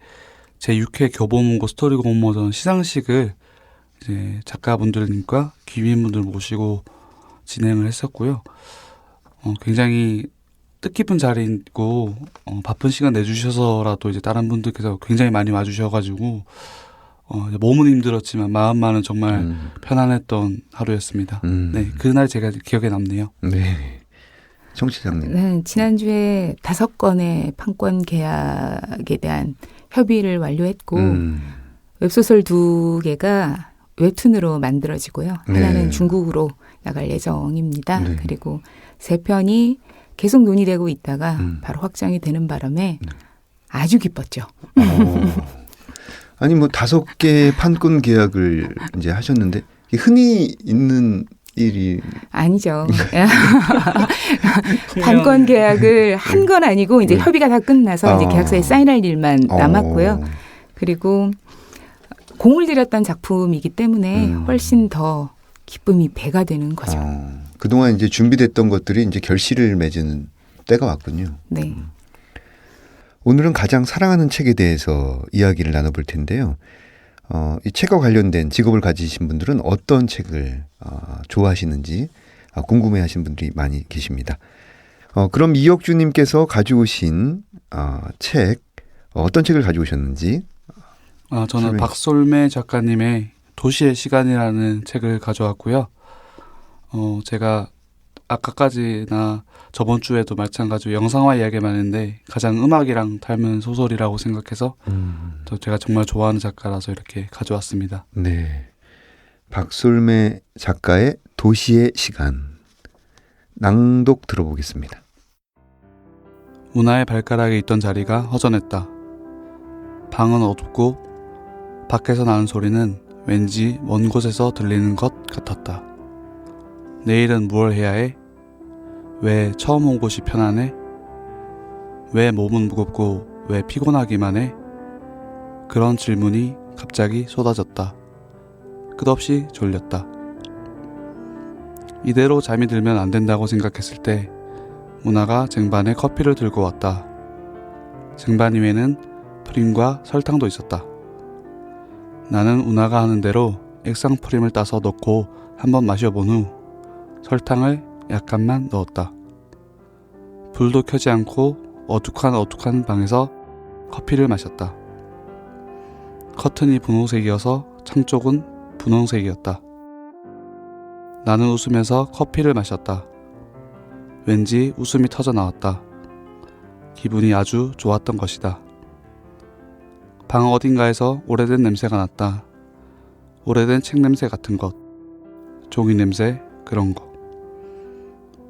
E: 제6회 교보문고 스토리 공모전 시상식을 이제 작가분들과 귀빈분들 모시고 진행을 했었고요. 굉장히 뜻깊은 자리이고 바쁜 시간 내주셔서라도 이제 다른 분들께서 굉장히 많이 와주셔가지고 몸은 힘들었지만 마음만은 정말 편안했던 하루였습니다. 네, 그날 제가 기억에 남네요.
A: 네, 청취자님.
D: 네, 지난주에 5건의 판권 계약에 대한 협의를 완료했고 웹소설 2개가 웹툰으로 만들어지고요.
A: 네.
D: 하나는 중국으로 나갈 예정입니다.
A: 네.
D: 그리고 3편이 계속 논의되고 있다가 바로 확정이 되는 바람에 아주 기뻤죠.
A: 아니 뭐 5개 판권 계약을 이제 하셨는데 흔히 있는 일이
D: 아니죠. 판권 계약을 한 건 아니고 이제 협의가 다 끝나서 이제 계약서에 사인할 일만 남았고요. 그리고 공을 들였던 작품이기 때문에 훨씬 더 기쁨이 배가 되는 거죠.
A: 그동안 이제 준비됐던 것들이 이제 결실을 맺는 때가 왔군요.
D: 네.
A: 오늘은 가장 사랑하는 책에 대해서 이야기를 나눠볼 텐데요. 이 책과 관련된 직업을 가지신 분들은 어떤 책을 좋아하시는지 궁금해하시는 분들이 많이 계십니다. 그럼 이혁주님께서 가져오신 책 어떤 책을 가져오셨는지
E: 저는 박솔매 작가님의 도시의 시간이라는 책을 가져왔고요. 제가 아까까지나 저번 주에도 마찬가지로 영상화 이야기만 했는데 가장 음악이랑 닮은 소설이라고 생각해서 제가 정말 좋아하는 작가라서 이렇게 가져왔습니다.
A: 네, 박솔매 작가의 도시의 시간 낭독 들어보겠습니다.
E: 운하의 발가락에 있던 자리가 허전했다. 방은 어둡고 밖에서 나는 소리는 왠지 먼 곳에서 들리는 것 같았다. 내일은 무얼 해야 해? 왜 처음 온 곳이 편안해? 왜 몸은 무겁고 왜 피곤하기만 해? 그런 질문이 갑자기 쏟아졌다. 끝없이 졸렸다. 이대로 잠이 들면 안 된다고 생각했을 때 문화가 쟁반에 커피를 들고 왔다. 쟁반 위에는 프림과 설탕도 있었다. 나는 운하가 하는 대로 액상 프림을 따서 넣고 한번 마셔본 후 설탕을 약간만 넣었다. 불도 켜지 않고 어둑한 방에서 커피를 마셨다. 커튼이 분홍색이어서 창 쪽은 분홍색이었다. 나는 웃으면서 커피를 마셨다. 왠지 웃음이 터져 나왔다. 기분이 아주 좋았던 것이다. 방 어딘가에서 오래된 냄새가 났다. 오래된 책 냄새 같은 것, 종이 냄새 그런 거.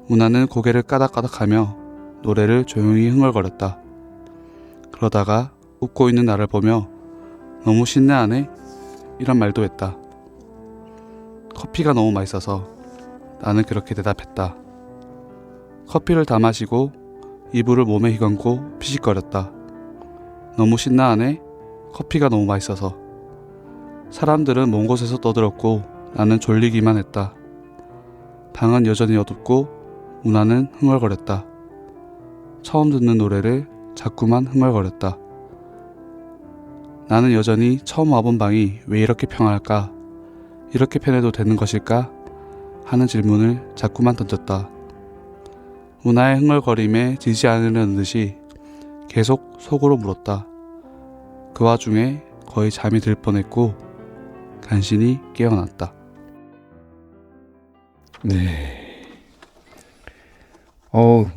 E: 문화는 고개를 까닥까닥하며 노래를 조용히 흥얼거렸다. 그러다가 웃고 있는 나를 보며 너무 신나하네? 이런 말도 했다. 커피가 너무 맛있어서 나는 그렇게 대답했다. 커피를 다 마시고 이불을 몸에 휘감고 피식거렸다. 너무 신나하네? 커피가 너무 맛있어서. 사람들은 먼 곳에서 떠들었고 나는 졸리기만 했다. 방은 여전히 어둡고 문화는 흥얼거렸다. 처음 듣는 노래를 자꾸만 흥얼거렸다. 나는 여전히 처음 와본 방이 왜 이렇게 평화할까? 이렇게 편해도 되는 것일까? 하는 질문을 자꾸만 던졌다. 문화의 흥얼거림에 지지 않으려는 듯이 계속 속으로 물었다. 그 와중에 거의 잠이 들 뻔했고 간신히 깨어났다.
A: 네.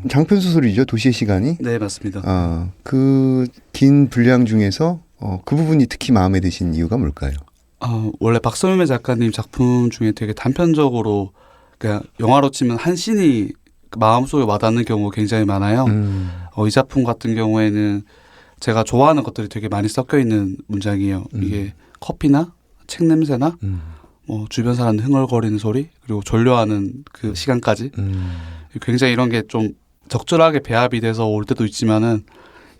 A: 장편 소설이죠. 도시의 시간이.
E: 네, 맞습니다.
A: 그 긴 분량 중에서 그 부분이 특히 마음에 드신 이유가 뭘까요?
E: 원래 박선미 작가님 작품 중에 되게 단편적으로 그냥 영화로 치면 한 씬이 마음속에 와닿는 경우가 굉장히 많아요. 이 작품 같은 경우에는 제가 좋아하는 것들이 되게 많이 섞여 있는 문장이에요. 이게 커피나 책 냄새나 뭐 주변 사람들 흥얼거리는 소리 그리고 졸려하는 그 시간까지 굉장히 이런 게 좀 적절하게 배합이 돼서 올 때도 있지만은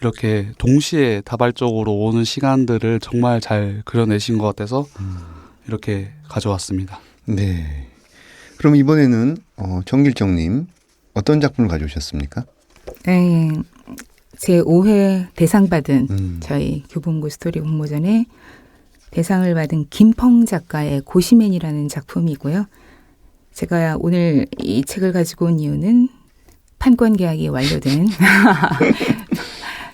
E: 이렇게 동시에 다발적으로 오는 시간들을 정말 잘 그려내신 것 같아서 이렇게 가져왔습니다.
A: 네. 그럼 이번에는 정길정님 어떤 작품을 가져오셨습니까?
D: 네, 제 5회 대상 받은 저희 교본고 스토리 공모전에 대상을 받은 김펑 작가의 고시맨이라는 작품이고요. 제가 오늘 이 책을 가지고 온 이유는 판권 계약이 완료된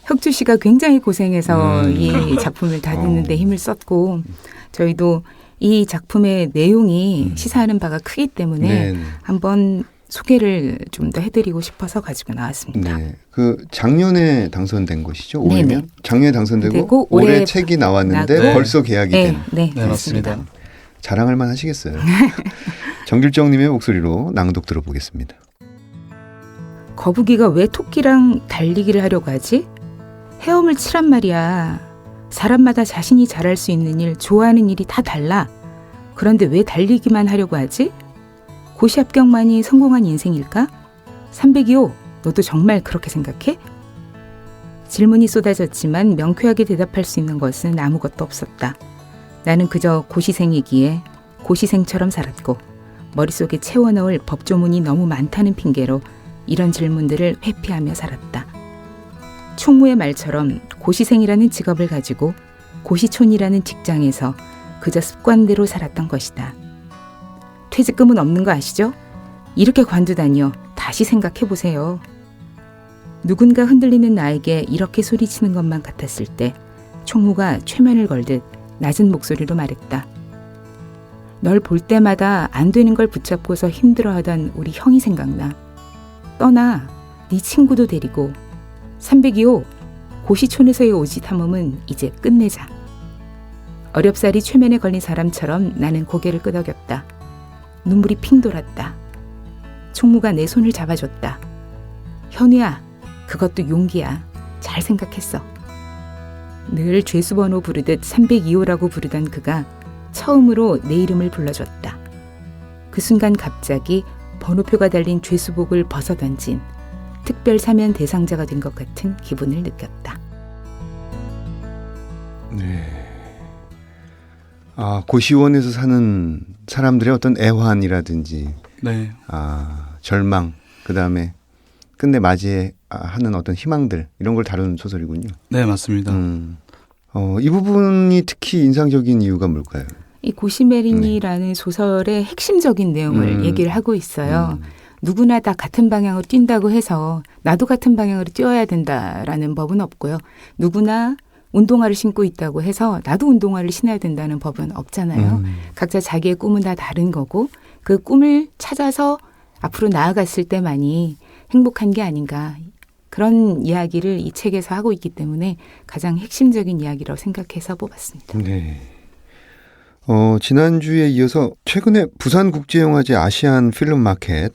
D: 혁주 씨가 굉장히 고생해서 이 작품을 다루는 데 힘을 썼고 저희도 이 작품의 내용이 시사하는 바가 크기 때문에 한번 소개를 좀 더 해드리고 싶어서 가지고 나왔습니다.
A: 네, 그 작년에 당선된 것이죠. 올해면
D: 네네.
A: 작년에 당선되고 올해 책이 나왔는데
E: 네.
A: 벌써 계약이 된.
D: 네,
E: 네, 맞습니다.
A: 자랑할 만 하시겠어요. 정길정님의 목소리로 낭독 들어보겠습니다.
D: 거북이가 왜 토끼랑 달리기를 하려고 하지? 헤엄을 치란 말이야. 사람마다 자신이 잘할 수 있는 일, 좋아하는 일이 다 달라. 그런데 왜 달리기만 하려고 하지? 고시 합격만이 성공한 인생일까? 302호, 너도 정말 그렇게 생각해? 질문이 쏟아졌지만 명쾌하게 대답할 수 있는 것은 아무것도 없었다. 나는 그저 고시생이기에 고시생처럼 살았고 머릿속에 채워넣을 법조문이 너무 많다는 핑계로 이런 질문들을 회피하며 살았다. 총무의 말처럼 고시생이라는 직업을 가지고 고시촌이라는 직장에서 그저 습관대로 살았던 것이다. 퇴직금은 없는 거 아시죠? 이렇게 관두다니요. 다시 생각해보세요. 누군가 흔들리는 나에게 이렇게 소리치는 것만 같았을 때 총무가 최면을 걸듯 낮은 목소리로 말했다. 널 볼 때마다 안 되는 걸 붙잡고서 힘들어하던 우리 형이 생각나. 떠나. 네 친구도 데리고. 302호, 고시촌에서의 오지 탐험은 이제 끝내자. 어렵사리 최면에 걸린 사람처럼 나는 고개를 끄덕였다. 눈물이 핑 돌았다. 총무가 내 손을 잡아줬다. 현우야, 그것도 용기야. 잘 생각했어. 늘 죄수번호 부르듯 302호라고 부르던 그가 처음으로 내 이름을 불러줬다. 그 순간 갑자기 번호표가 달린 죄수복을 벗어던진 특별 사면 대상자가 된 것 같은 기분을 느꼈다.
A: 네. 고시원에서 사는 사람들의 어떤 애환이라든지
E: 네,
A: 절망, 그다음에 끝내 맞이하는 어떤 희망들 이런 걸 다루는 소설이군요.
E: 네 맞습니다.
A: 이 부분이 특히 인상적인 이유가 뭘까요?
D: 이 고시메린이라는 소설의 핵심적인 내용을 얘기를 하고 있어요. 누구나 다 같은 방향으로 뛴다고 해서 나도 같은 방향으로 뛰어야 된다라는 법은 없고요. 누구나 운동화를 신고 있다고 해서 나도 운동화를 신어야 된다는 법은 없잖아요. 각자 자기의 꿈은 다 다른 거고 그 꿈을 찾아서 앞으로 나아갔을 때만이 행복한 게 아닌가. 그런 이야기를 이 책에서 하고 있기 때문에 가장 핵심적인 이야기라고 생각해서 뽑았습니다.
A: 네. 지난주에 이어서 최근에 부산국제영화제 아시안 필름 마켓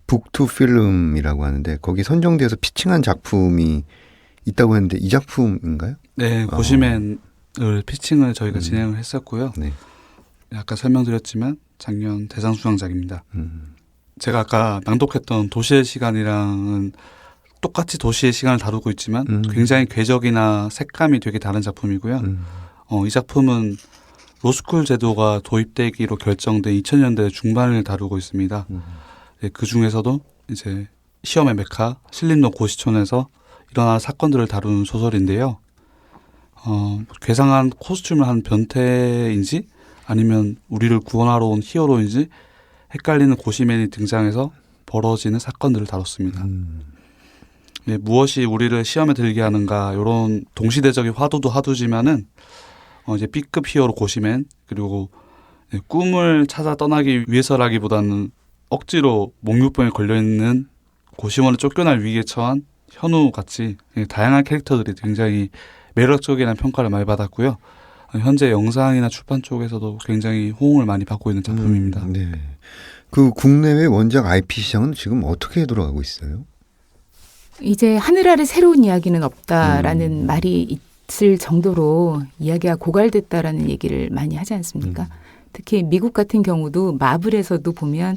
A: 북투 필름이라고 하는데 거기 선정돼서 피칭한 작품이 있다고 했는데 이 작품인가요?
E: 네, 고시맨을 피칭을 저희가 진행을 했었고요.
A: 네.
E: 아까 설명드렸지만 작년 대상 수상작입니다. 제가 아까 낭독했던 도시의 시간이랑은 똑같이 도시의 시간을 다루고 있지만 굉장히 궤적이나 색감이 되게 다른 작품이고요. 이 작품은 로스쿨 제도가 도입되기로 결정된 2000년대 중반을 다루고 있습니다. 네, 그 중에서도 이제 시험의 메카 신림로 고시촌에서 일어난 사건들을 다루는 소설인데요. 괴상한 코스튬을 한 변태인지 아니면 우리를 구원하러 온 히어로인지 헷갈리는 고시맨이 등장해서 벌어지는 사건들을 다뤘습니다. 네, 무엇이 우리를 시험에 들게 하는가 이런 동시대적인 화두도 화두지만은 이제 B급 히어로 고시맨 그리고 꿈을 찾아 떠나기 위해서라기보다는 억지로 목류병에 걸려있는 고시원을 쫓겨날 위기에 처한 현우 같이 다양한 캐릭터들이 굉장히 매력적이라는 평가를 많이 받았고요. 현재 영상이나 출판 쪽에서도 굉장히 호응을 많이 받고 있는 작품입니다.
A: 네. 그 국내외 원작 IP 시장은 지금 어떻게 돌아가고 있어요?
D: 이제 하늘 아래 새로운 이야기는 없다라는 말이 있을 정도로 이야기가 고갈됐다라는 얘기를 많이 하지 않습니까? 특히 미국 같은 경우도 마블에서도 보면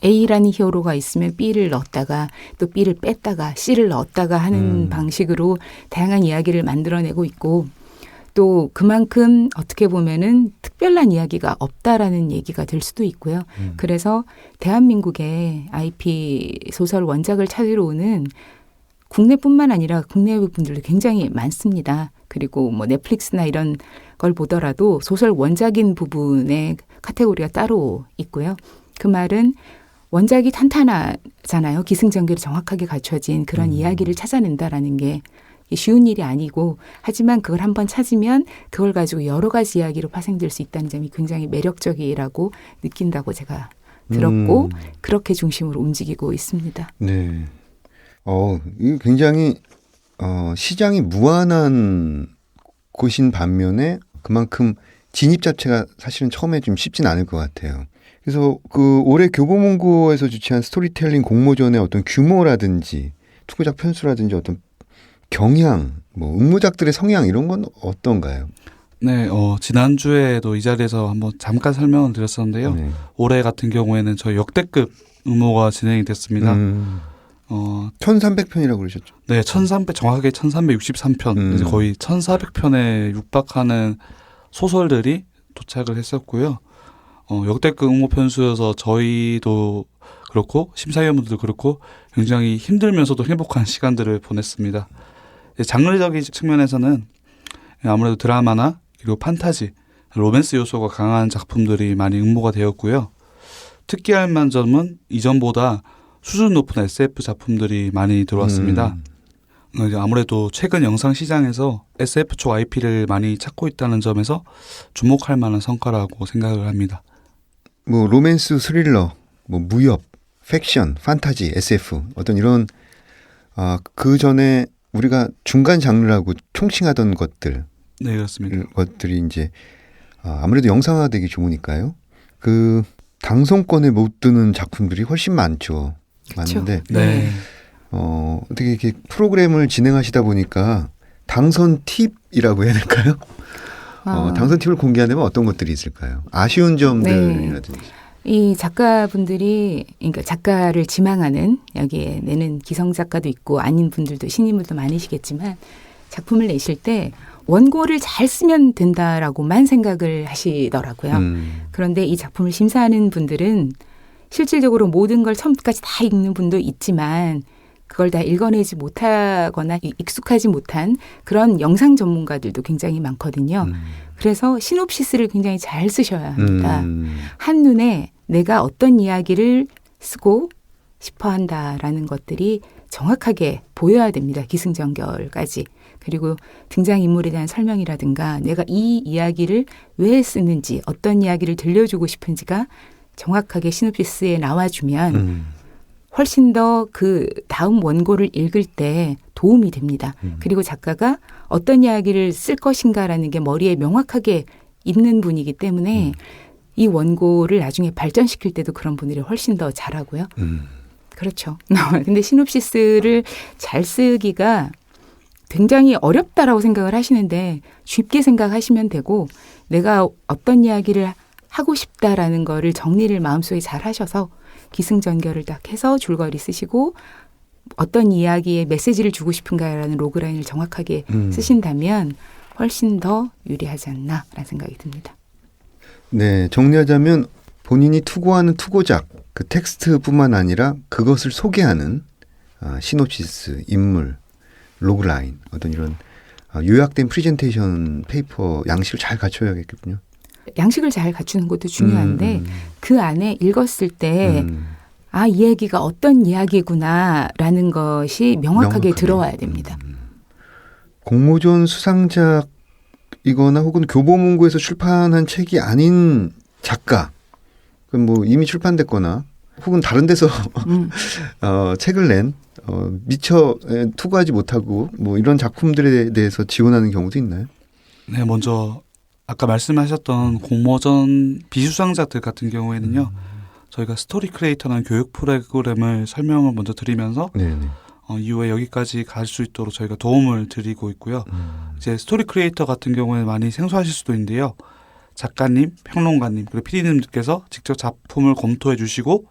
D: A라는 히어로가 있으면 B를 넣었다가 또 B를 뺐다가 C를 넣었다가 하는 방식으로 다양한 이야기를 만들어내고 있고 또 그만큼 어떻게 보면은 특별한 이야기가 없다라는 얘기가 될 수도 있고요. 그래서 대한민국의 IP 소설 원작을 찾으러 오는 국내뿐만 아니라 국내외 분들도 굉장히 많습니다. 그리고 뭐 넷플릭스나 이런 걸 보더라도 소설 원작인 부분의 카테고리가 따로 있고요. 그 말은 원작이 탄탄하잖아요. 기승전결이 정확하게 갖춰진 그런 이야기를 찾아낸다라는 게 쉬운 일이 아니고 하지만 그걸 한번 찾으면 그걸 가지고 여러 가지 이야기로 파생될 수 있다는 점이 굉장히 매력적이라고 느낀다고 제가 들었고 그렇게 중심으로 움직이고 있습니다.
A: 네. 이거 굉장히 시장이 무한한 곳인 반면에 그만큼 진입 자체가 사실은 처음에 좀 쉽진 않을 것 같아요. 그래서 그 올해 교보문고에서 주최한 스토리텔링 공모전의 어떤 규모라든지 투고작 편수라든지 어떤 경향, 뭐 응모작들의 성향 이런 건 어떤가요?
E: 네, 지난주에도 이 자리에서 한번 잠깐 설명을 드렸었는데요.
A: 네.
E: 올해 같은 경우에는 저희 역대급 응모가 진행이 됐습니다.
A: 1300편이라고 그러셨죠?
E: 네, 정확하게 1363편, 이제 거의 1400편에 육박하는 소설들이 도착을 했었고요. 역대급 응모 편수여서 저희도 그렇고 심사위원분들도 그렇고 굉장히 힘들면서도 행복한 시간들을 보냈습니다. 장르적인 측면에서는 아무래도 드라마나 그리고 판타지, 로맨스 요소가 강한 작품들이 많이 응모가 되었고요. 특기할 만점은 이전보다 수준 높은 SF 작품들이 많이 들어왔습니다. 아무래도 최근 영상 시장에서 SF 쪽 IP를 많이 찾고 있다는 점에서 주목할 만한 성과라고 생각을 합니다.
A: 뭐 로맨스, 스릴러, 뭐 무협, 팩션, 판타지, SF 어떤 이런 그 전에 우리가 중간 장르라고 총칭하던 것들,
E: 네 그렇습니다.
A: 것들이 이제 아무래도 영상화되기 좋으니까요. 그 당선권에 못 드는 작품들이 훨씬 많죠.
D: 그렇죠.
A: 많은데
E: 네.
A: 어떻게 이렇게 프로그램을 진행하시다 보니까 당선 팁이라고 해야 될까요? 당선 팁을 공개하려면 어떤 것들이 있을까요? 아쉬운 점들이라든지.
D: 이 작가분들이 그러니까 작가를 지망하는 여기에 내는 기성 작가도 있고 아닌 분들도 신인분도 많으시겠지만 작품을 내실 때 원고를 잘 쓰면 된다라고만 생각을 하시더라고요. 그런데 이 작품을 심사하는 분들은 실질적으로 모든 걸 처음부터까지 다 읽는 분도 있지만 그걸 다 읽어내지 못하거나 익숙하지 못한 그런 영상 전문가들도 굉장히 많거든요. 그래서 시놉시스를 굉장히 잘 쓰셔야 합니다. 한눈에 내가 어떤 이야기를 쓰고 싶어 한다라는 것들이 정확하게 보여야 됩니다. 기승전결까지. 그리고 등장인물에 대한 설명이라든가 내가 이 이야기를 왜 쓰는지 어떤 이야기를 들려주고 싶은지가 정확하게 시놉시스에 나와주면 훨씬 더 그 다음 원고를 읽을 때 도움이 됩니다. 그리고 작가가 어떤 이야기를 쓸 것인가라는 게 머리에 명확하게 있는 분이기 때문에 이 원고를 나중에 발전시킬 때도 그런 분들이 훨씬 더 잘하고요. 그렇죠. 근데 시놉시스를 잘 쓰기가 굉장히 어렵다라고 생각을 하시는데 쉽게 생각하시면 되고 내가 어떤 이야기를 하고 싶다라는 거를 정리를 마음속에 잘 하셔서 기승전결을 딱 해서 줄거리 쓰시고 어떤 이야기에 메시지를 주고 싶은가라는 로그라인을 정확하게 쓰신다면 훨씬 더 유리하지 않나라는 생각이 듭니다.
A: 네, 정리하자면 본인이 투고하는 투고작, 그 텍스트뿐만 아니라 그것을 소개하는 시놉시스, 인물, 로그라인, 어떤 이런 요약된 프레젠테이션 페이퍼 양식을 잘 갖춰야겠군요.
D: 양식을 잘 갖추는 것도 중요한데 그 안에 읽었을 때 아, 이 얘기가 어떤 이야기구나라는 것이 명확하게 들어와야 됩니다.
A: 공모전 수상작이거나 혹은 교보문고에서 출판한 책이 아닌 작가, 뭐 이미 출판됐거나 혹은 다른 데서 책을 낸 미처 투고하지 못하고 뭐 이런 작품들에 대해서 지원하는 경우도 있나요?
E: 네, 먼저 아까 말씀하셨던 공모전 비수상자들 같은 경우에는요. 저희가 스토리 크리에이터라는 교육 프로그램을 설명을 먼저 드리면서 이후에 여기까지 갈 수 있도록 저희가 도움을 드리고 있고요. 이제 스토리 크리에이터 같은 경우에는 많이 생소하실 수도 있는데요. 작가님, 평론가님, 그리고 PD님들께서 직접 작품을 검토해 주시고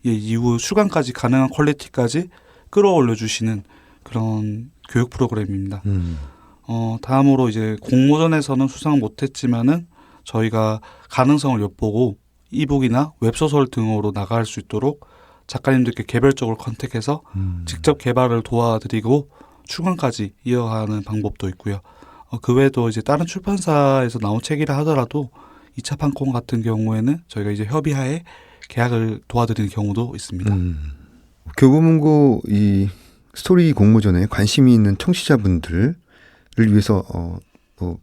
E: 이후 출간까지 가능한 퀄리티까지 끌어올려 주시는 그런 교육 프로그램입니다. 다음으로 이제 공모전에서는 수상 못했지만은 저희가 가능성을 엿보고 이북이나 웹소설 등으로 나갈 수 있도록 작가님들께 개별적으로 컨택해서 직접 개발을 도와드리고 출간까지 이어가는 방법도 있고요. 그 외에도 이제 다른 출판사에서 나온 책이라 하더라도 2차 판권 같은 경우에는 저희가 이제 협의하에 계약을 도와드리는 경우도 있습니다.
A: 교보문고 이 스토리 공모전에 관심이 있는 청취자분들을 위해서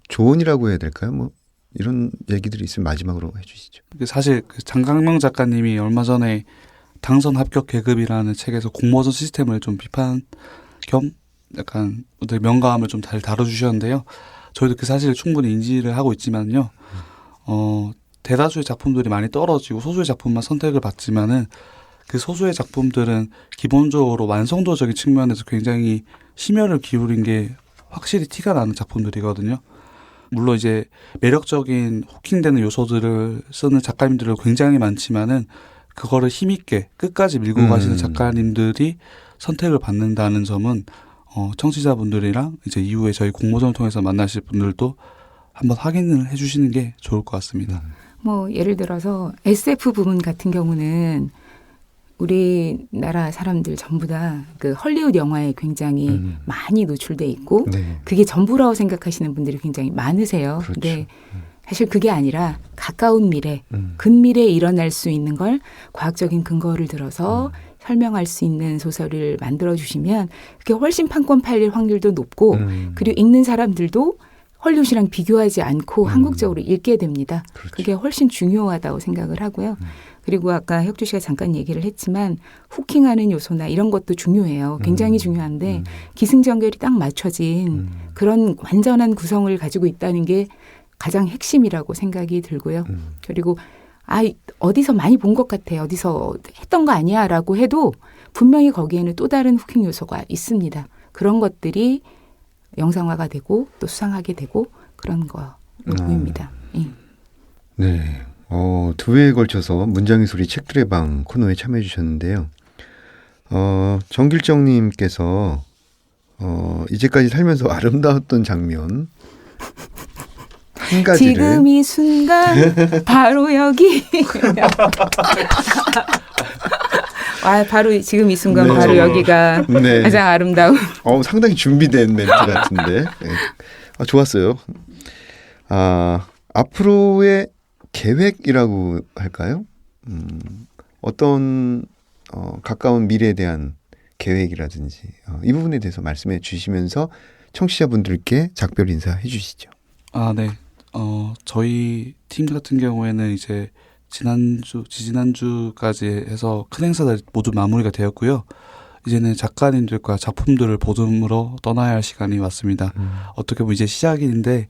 A: 조언이라고 해야 될까요? 뭐 이런 얘기들이 있으면 마지막으로 해주시죠.
E: 사실 그 장강명 작가님이 얼마 전에 당선 합격 계급이라는 책에서 공모전 시스템을 좀 비판 겸 약간 명감을 좀 잘 다뤄주셨는데요. 저희도 그 사실을 충분히 인지를 하고 있지만요. 대다수의 작품들이 많이 떨어지고 소수의 작품만 선택을 받지만은 그 소수의 작품들은 기본적으로 완성도적인 측면에서 굉장히 심혈을 기울인 게 확실히 티가 나는 작품들이거든요. 물론 이제 매력적인 호킹되는 요소들을 쓰는 작가님들은 굉장히 많지만은 그거를 힘있게 끝까지 밀고 가시는 작가님들이 선택을 받는다는 점은 청취자분들이랑 이제 이후에 저희 공모전을 통해서 만나실 분들도 한번 확인을 해주시는 게 좋을 것 같습니다.
D: 뭐 예를 들어서 SF 부분 같은 경우는 우리나라 사람들 전부 다 그 헐리우드 영화에 굉장히 많이 노출돼 있고 그게 전부라고 생각하시는 분들이 굉장히 많으세요.
A: 그렇죠.
D: 근데 사실 그게 아니라 가까운 미래, 근미래에 일어날 수 있는 걸 과학적인 근거를 들어서 설명할 수 있는 소설을 만들어주시면 그게 훨씬 판권 팔릴 확률도 높고 그리고 읽는 사람들도 헐리우드랑 비교하지 않고 한국적으로 읽게 됩니다.
A: 그렇죠.
D: 그게 훨씬 중요하다고 생각을 하고요. 그리고 아까 혁주 씨가 잠깐 얘기를 했지만 후킹하는 요소나 이런 것도 중요해요. 굉장히 중요한데 기승전결이 딱 맞춰진 그런 완전한 구성을 가지고 있다는 게 가장 핵심이라고 생각이 들고요. 그리고 어디서 많이 본 것 같아. 어디서 했던 거 아니야 라고 해도 분명히 거기에는 또 다른 후킹 요소가 있습니다. 그런 것들이 영상화가 되고 또 수상하게 되고 그런 거로 보입니다.
A: 네. 2회에 걸쳐서 문장의 소리 책들의 방 코너에 참여해 주셨는데요. 정길정님께서 이제까지 살면서 아름다웠던 장면 한 가지를
D: 지금 이 순간 바로 여기. 바로 지금 이 순간
A: 네.
D: 바로 여기가
A: 네.
D: 가장 아름다운.
A: 상당히 준비된 멘트 같은데. 네. 좋았어요. 앞으로의 계획이라고 할까요? 어떤 가까운 미래에 대한 계획이라든지 이 부분에 대해서 말씀해 주시면서 청취자분들께 작별 인사해 주시죠.
E: 네. 저희 팀 같은 경우에는 이제 지난주까지 해서 큰 행사들 모두 마무리가 되었고요. 이제는 작가님들과 작품들을 보듬으러 떠나야 할 시간이 왔습니다. 어떻게 보면 이제 시작인데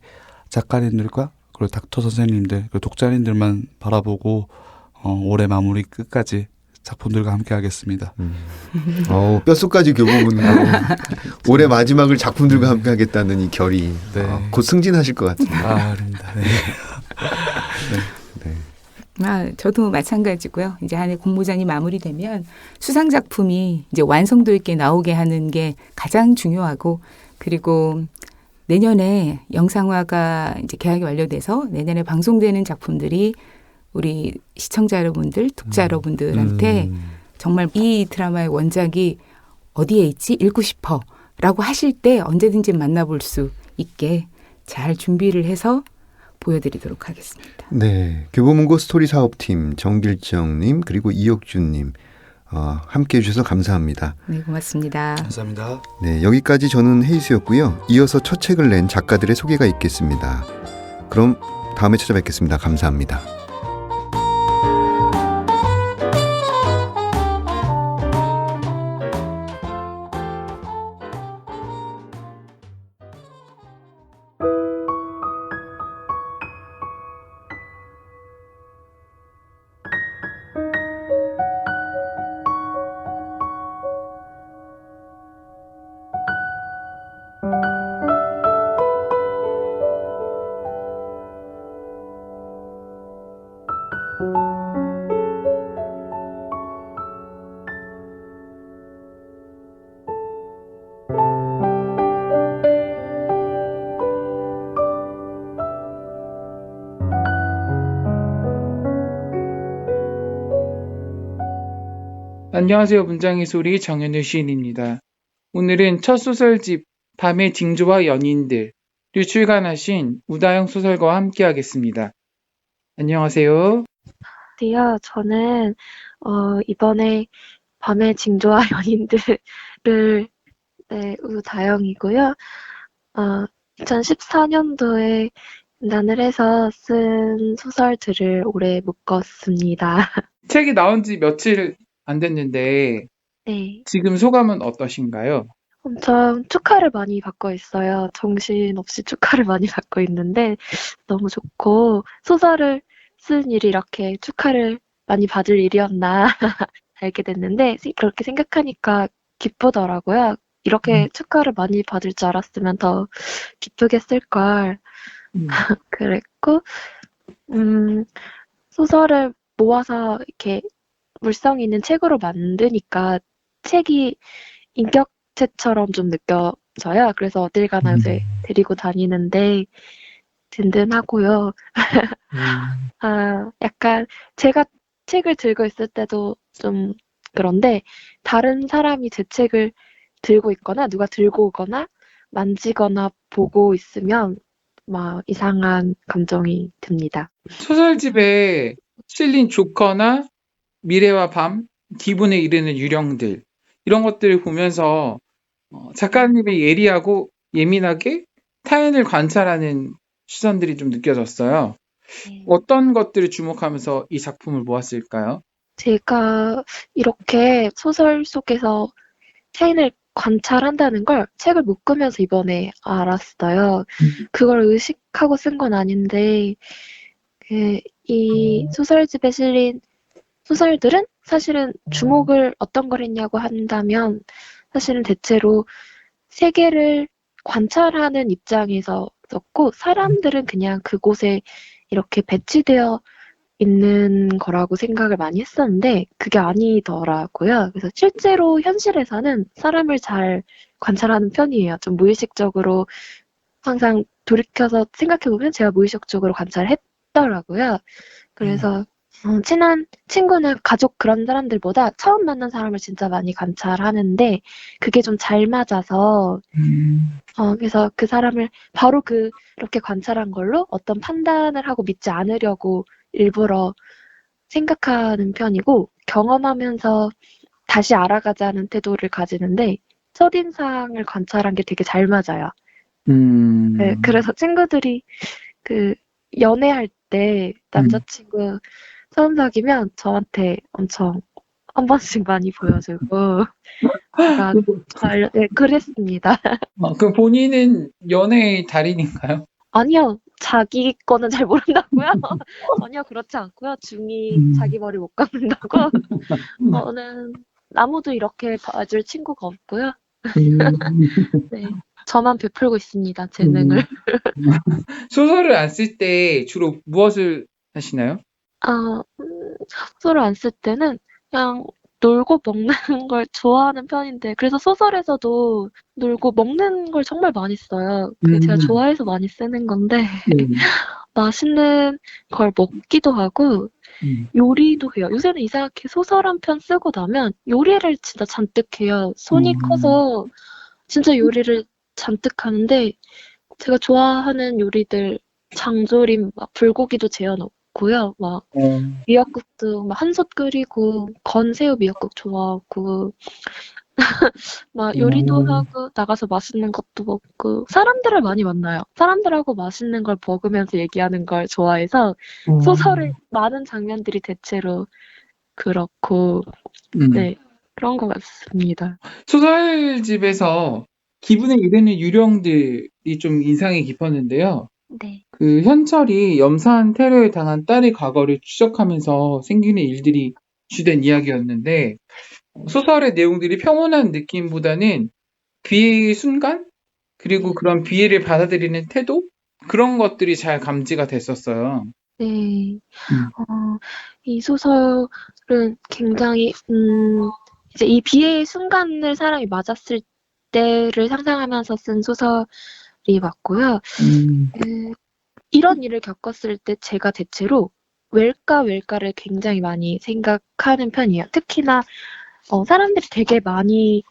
E: 작가님들과 그리고 닥터 선생님들 그리고 독자님들만 바라보고 올해 마무리 끝까지 작품들과 함께 하겠습니다.
A: 뼛속까지 교보문고 올해 마지막을 작품들과 함께 하겠다는 이 결의
E: 네.
A: 곧 승진하실 것 같습니다.
E: 아닙니다. 네.
D: 저도 마찬가지고요. 이제 한 해 공모전이 마무리되면 수상 작품이 이제 완성도 있게 나오게 하는 게 가장 중요하고, 그리고 내년에 영상화가 이제 계약이 완료돼서 내년에 방송되는 작품들이 우리 시청자 여러분들, 독자 여러분들한테 정말 이 드라마의 원작이 어디에 있지? 읽고 싶어 라고 하실 때 언제든지 만나볼 수 있게 잘 준비를 해서 보여드리도록 하겠습니다.
A: 네, 교보문고 스토리 사업팀 정길정님 그리고 이혁준님 함께해 주셔서 감사합니다.
D: 네, 고맙습니다.
E: 감사합니다.
A: 네, 여기까지 저는 헤이수였고요. 이어서 첫 책을 낸 작가들의 소개가 있겠습니다. 그럼 다음에 찾아뵙겠습니다. 감사합니다.
B: 안녕하세요. 문장의 소리 정현우 시인입니다. 오늘은 첫 소설집 밤의 징조와 연인들을 출간하신 우다영 소설가와 함께하겠습니다. 안녕하세요.
F: 안녕하세요. 저는 이번에 밤의 징조와 연인들을 우다영이고요. 2014년도에 난을 해서 쓴 소설들을 올해 묶었습니다.
B: 책이 나온 지 며칠 안 됐는데
F: 네,
B: 지금 소감은 어떠신가요?
F: 엄청 축하를 많이 받고 있어요. 정신없이 축하를 많이 받고 있는데 너무 좋고, 소설을 쓴 일이 이렇게 축하를 많이 받을 일이었나 알게 됐는데 그렇게 생각하니까 기쁘더라고요. 이렇게 축하를 많이 받을 줄 알았으면 더 기쁘게 쓸걸. 그랬고, 소설을 모아서 이렇게 물성 있는 책으로 만드니까 책이 인격체처럼 좀 느껴져요. 그래서 어딜 가나 요새 데리고 다니는데 든든하고요. 약간 제가 책을 들고 있을 때도 좀 그런데, 다른 사람이 제 책을 들고 있거나 누가 들고 오거나 만지거나 보고 있으면 막 이상한 감정이 듭니다.
B: 소설집에 실린 조커나 미래와 밤, 기분에 이르는 유령들, 이런 것들을 보면서 작가님의 예리하고 예민하게 타인을 관찰하는 시선들이 좀 느껴졌어요. 어떤 것들을 주목하면서 이 작품을 모았을까요?
F: 제가 이렇게 소설 속에서 타인을 관찰한다는 걸 책을 묶으면서 이번에 알았어요. 그걸 의식하고 쓴 건 아닌데, 이 소설집에 실린 소설들은 사실은 주목을 어떤 걸 했냐고 한다면, 사실은 대체로 세계를 관찰하는 입장에서 썼고, 사람들은 그냥 그곳에 이렇게 배치되어 있는 거라고 생각을 많이 했었는데 그게 아니더라고요. 그래서 실제로 현실에서는 사람을 잘 관찰하는 편이에요. 좀 무의식적으로 항상 돌이켜서 생각해보면 제가 무의식적으로 관찰을 했더라고요. 그래서 친한 친구나 가족 그런 사람들보다 처음 만난 사람을 진짜 많이 관찰하는데 그게 좀 잘 맞아서 그래서 그 사람을 바로 그렇게 관찰한 걸로 어떤 판단을 하고 믿지 않으려고 일부러 생각하는 편이고 경험하면서 다시 알아가자는 태도를 가지는데 첫인상을 관찰한 게 되게 잘 맞아요. 네, 그래서 친구들이 그 연애할 때 남자친구 처음 사귀면 저한테 엄청 한 번씩 많이 보여주고 제가 네, 그랬습니다.
B: 그 본인은 연애의 달인인가요?
F: 아니요. 자기 거는 잘 모른다고요? 전혀 그렇지 않고요. 중이 자기 머리 못 감는다고. 저는 아무도 이렇게 봐줄 친구가 없고요. 네, 저만 베풀고 있습니다. 재능을.
B: 소설을 안 쓸 때 주로 무엇을 하시나요?
F: 소설을 안 쓸 때는 그냥 놀고 먹는 걸 좋아하는 편인데 그래서 소설에서도 놀고 먹는 걸 정말 많이 써요. 제가 좋아해서 많이 쓰는 건데 맛있는 걸 먹기도 하고 요리도 해요. 요새는 이상하게 소설 한 편 쓰고 나면 요리를 진짜 잔뜩 해요. 손이 커서 진짜 요리를 잔뜩 하는데 제가 좋아하는 요리들 장조림, 막 불고기도 재워놓고요. 막 미역국도 막 한솥 끓이고 건새우 미역국 좋아하고 막 요리도 하고 나가서 맛있는 것도 먹고 사람들을 많이 만나요. 사람들하고 맛있는 걸 먹으면서 얘기하는 걸 좋아해서 소설의 많은 장면들이 대체로 그렇고 네, 그런 것 같습니다.
B: 소설집에서 기분에 이르는 유령들이 좀 인상이 깊었는데요.
F: 네.
B: 그 현철이 염산 테러에 당한 딸의 과거를 추적하면서 생기는 일들이 주된 이야기였는데 소설의 내용들이 평온한 느낌보다는 비애의 순간 그리고 그런 비애를 받아들이는 태도 그런 것들이 잘 감지가 됐었어요.
F: 네. 이 소설은 굉장히 이제 이 비애의 순간을 사람이 맞았을 때를 상상하면서 쓴 소설이 맞고요. 이런 일을 겪었을 때 제가 대체로 왜일까를 굉장히 많이 생각하는 편이에요. 특히나 사람들이 되게 많이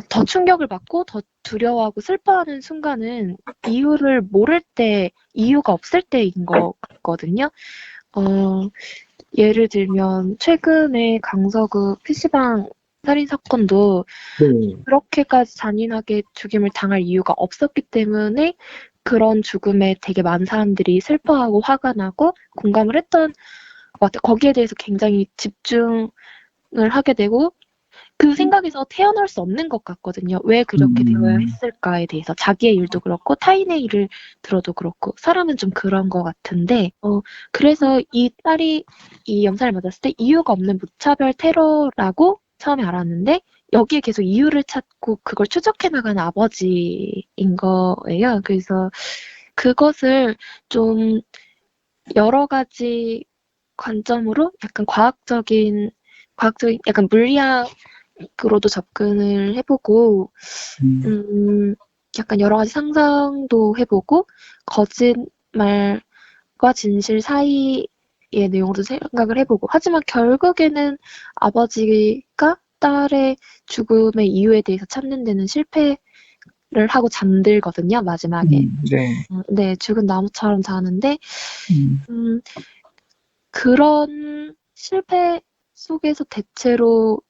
F: 더 충격을 받고 더 두려워하고 슬퍼하는 순간은 이유를 모를 때, 이유가 없을 때인 것 같거든요. 예를 들면 최근에 강서구 PC방 살인 사건도 그렇게까지 잔인하게 죽임을 당할 이유가 없었기 때문에 그런 죽음에 되게 많은 사람들이 슬퍼하고 화가 나고 공감을 했던 것 같아요. 거기에 대해서 굉장히 집중을 하게 되고 그 생각에서 태어날 수 없는 것 같거든요. 왜 그렇게 되어야 했을까에 대해서 자기의 일도 그렇고 타인의 일을 들어도 그렇고 사람은 좀 그런 것 같은데 그래서 이 딸이 이 염살을 맞았을 때 이유가 없는 무차별 테러라고 처음에 알았는데 여기에 계속 이유를 찾고 그걸 추적해 나가는 아버지인 거예요. 그래서 그것을 좀 여러 가지 관점으로 약간 과학적인 약간 물리학으로도 접근을 해보고 약간 여러 가지 상상도 해보고 거짓말과 진실 사이의 내용도 생각을 해보고 하지만 결국에는 아버지가 딸의 죽음의 이유에 대해서 찾는 데는 실패를 하고 잠들거든요. 마지막에. 네, 죽은 나무처럼 자는데 그런 실패 속에서 대체로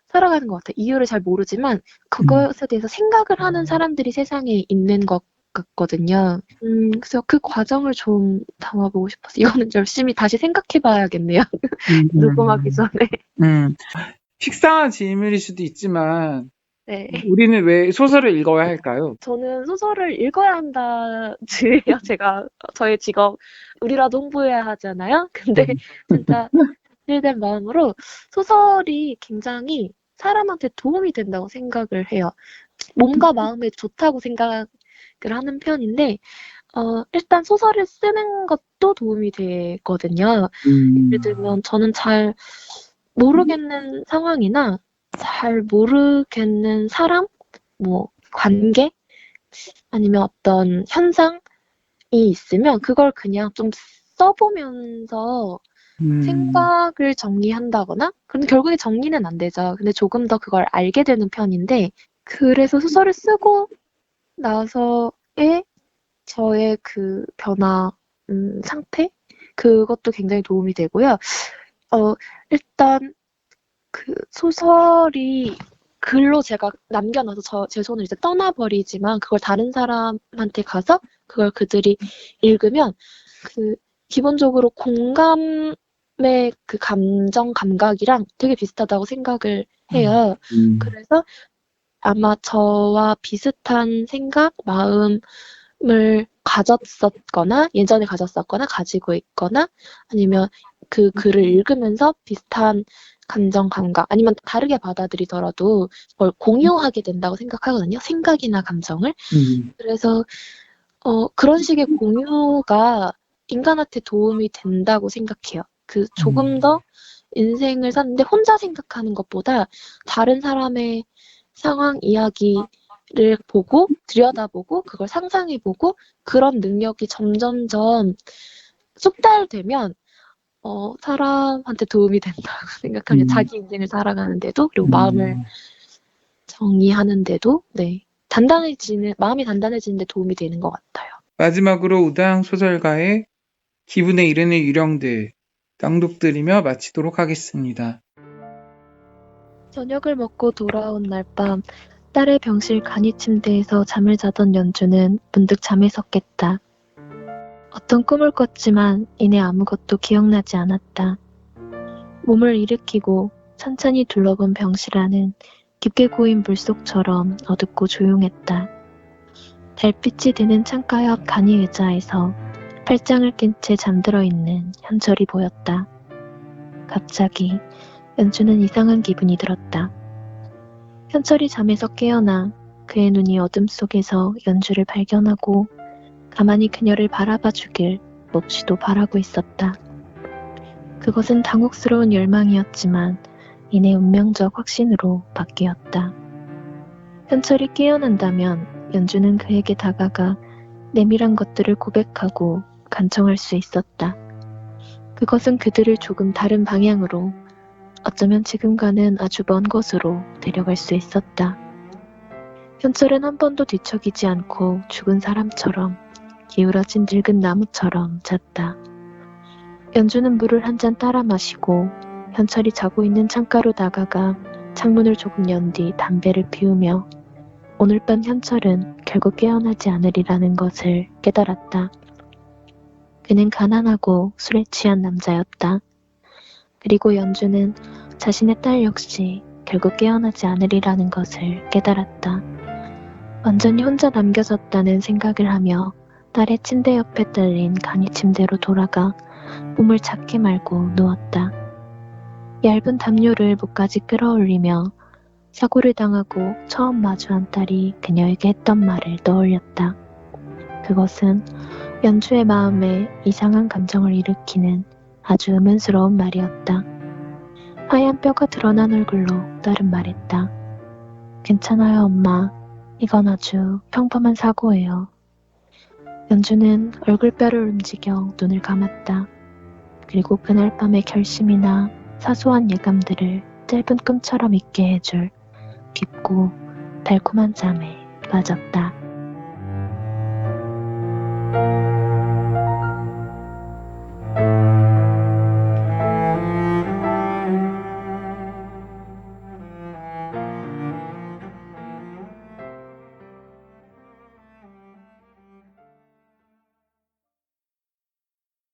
F: 살아가는 것 같아요. 이유를 잘 모르지만 그것에 대해서 생각을 하는 사람들이 세상에 있는 것 같거든요. 그래서 그 과정을 좀 담아보고 싶었어요. 이거는 열심히 다시 생각해봐야겠네요. 녹음하기 전에.
B: 식상한 질문일 수도 있지만
F: 네.
B: 우리는 왜 소설을 읽어야 할까요?
F: 저는 소설을 읽어야 한다 주의예요. 제가 저의 직업 우리라도 홍보해야 하잖아요. 근데 진짜 일된 마음으로 소설이 굉장히 사람한테 도움이 된다고 생각을 해요. 몸과 마음에 좋다고 생각을 하는 편인데 일단 소설을 쓰는 것도 도움이 되거든요. 예를 들면 저는 잘 모르겠는 상황이나 잘 모르겠는 사람, 뭐 관계, 아니면 어떤 현상이 있으면 그걸 그냥 좀 써보면서 생각을 정리한다거나, 그런데 결국에 정리는 안 되죠. 근데 조금 더 그걸 알게 되는 편인데, 그래서 소설을 쓰고 나서의 저의 그 변화, 상태? 그것도 굉장히 도움이 되고요. 일단 그 소설이 글로 제가 남겨놔서 제 손을 이제 떠나버리지만 그걸 다른 사람한테 가서 그걸 그들이 읽으면 그 기본적으로 공감의 그 감정 감각이랑 되게 비슷하다고 생각을 해요. 그래서 아마 저와 비슷한 생각, 마음을 가졌었거나 예전에 가졌었거나 가지고 있거나 아니면 그 글을 읽으면서 비슷한 감정 감각 아니면 다르게 받아들이더라도 그걸 공유하게 된다고 생각하거든요. 생각이나 감정을. 그래서 그런 식의 공유가 인간한테 도움이 된다고 생각해요. 그 조금 더 인생을 사는데 혼자 생각하는 것보다 다른 사람의 상황 이야기를 보고 들여다보고 그걸 상상해보고 그런 능력이 점점점 숙달되면 사람한테 도움이 된다고 생각합니다. 자기 인생을 살아가는데도 그리고 마음을 정리하는데도 마음이 단단해지는 데 도움이 되는 것 같아요.
B: 마지막으로 우당 소설가의 기분에 이르는 유령들 낭독드리며 마치도록 하겠습니다.
F: 저녁을 먹고 돌아온 날 밤 딸의 병실 간이 침대에서 잠을 자던 연주는 문득 잠에 섰겠다. 어떤 꿈을 꿨지만 이내 아무것도 기억나지 않았다. 몸을 일으키고 천천히 둘러본 병실 안은 깊게 고인 물속처럼 어둡고 조용했다. 달빛이 드는 창가 옆 간이 의자에서 팔짱을 낀 채 잠들어 있는 현철이 보였다. 갑자기 연주는 이상한 기분이 들었다. 현철이 잠에서 깨어나 그의 눈이 어둠 속에서 연주를 발견하고 가만히 그녀를 바라봐 주길 몹시도 바라고 있었다. 그것은 당혹스러운 열망이었지만 이내 운명적 확신으로 바뀌었다. 현철이 깨어난다면 연주는 그에게 다가가 내밀한 것들을 고백하고 간청할 수 있었다. 그것은 그들을 조금 다른 방향으로 어쩌면 지금과는 아주 먼 곳으로 데려갈 수 있었다. 현철은 한 번도 뒤척이지 않고 죽은 사람처럼 기울어진 늙은 나무처럼 잤다. 연주는 물을 한 잔 따라 마시고 현철이 자고 있는 창가로 다가가 창문을 조금 연 뒤 담배를 피우며 오늘 밤 현철은 결국 깨어나지 않으리라는 것을 깨달았다. 그는 가난하고 술에 취한 남자였다. 그리고 연주는 자신의 딸 역시 결국 깨어나지 않으리라는 것을 깨달았다. 완전히 혼자 남겨졌다는 생각을 하며 딸의 침대 옆에 딸린 간이 침대로 돌아가 몸을 작게 말고 누웠다. 얇은 담요를 목까지 끌어올리며 사고를 당하고 처음 마주한 딸이 그녀에게 했던 말을 떠올렸다. 그것은 연주의 마음에 이상한 감정을 일으키는 아주 의문스러운 말이었다. 하얀 뼈가 드러난 얼굴로 딸은 말했다. 괜찮아요, 엄마. 이건 아주 평범한 사고예요. 연주는 얼굴뼈를 움직여 눈을 감았다. 그리고 그날 밤의 결심이나 사소한 예감들을 짧은 꿈처럼 잊게 해줄 깊고 달콤한 잠에 빠졌다.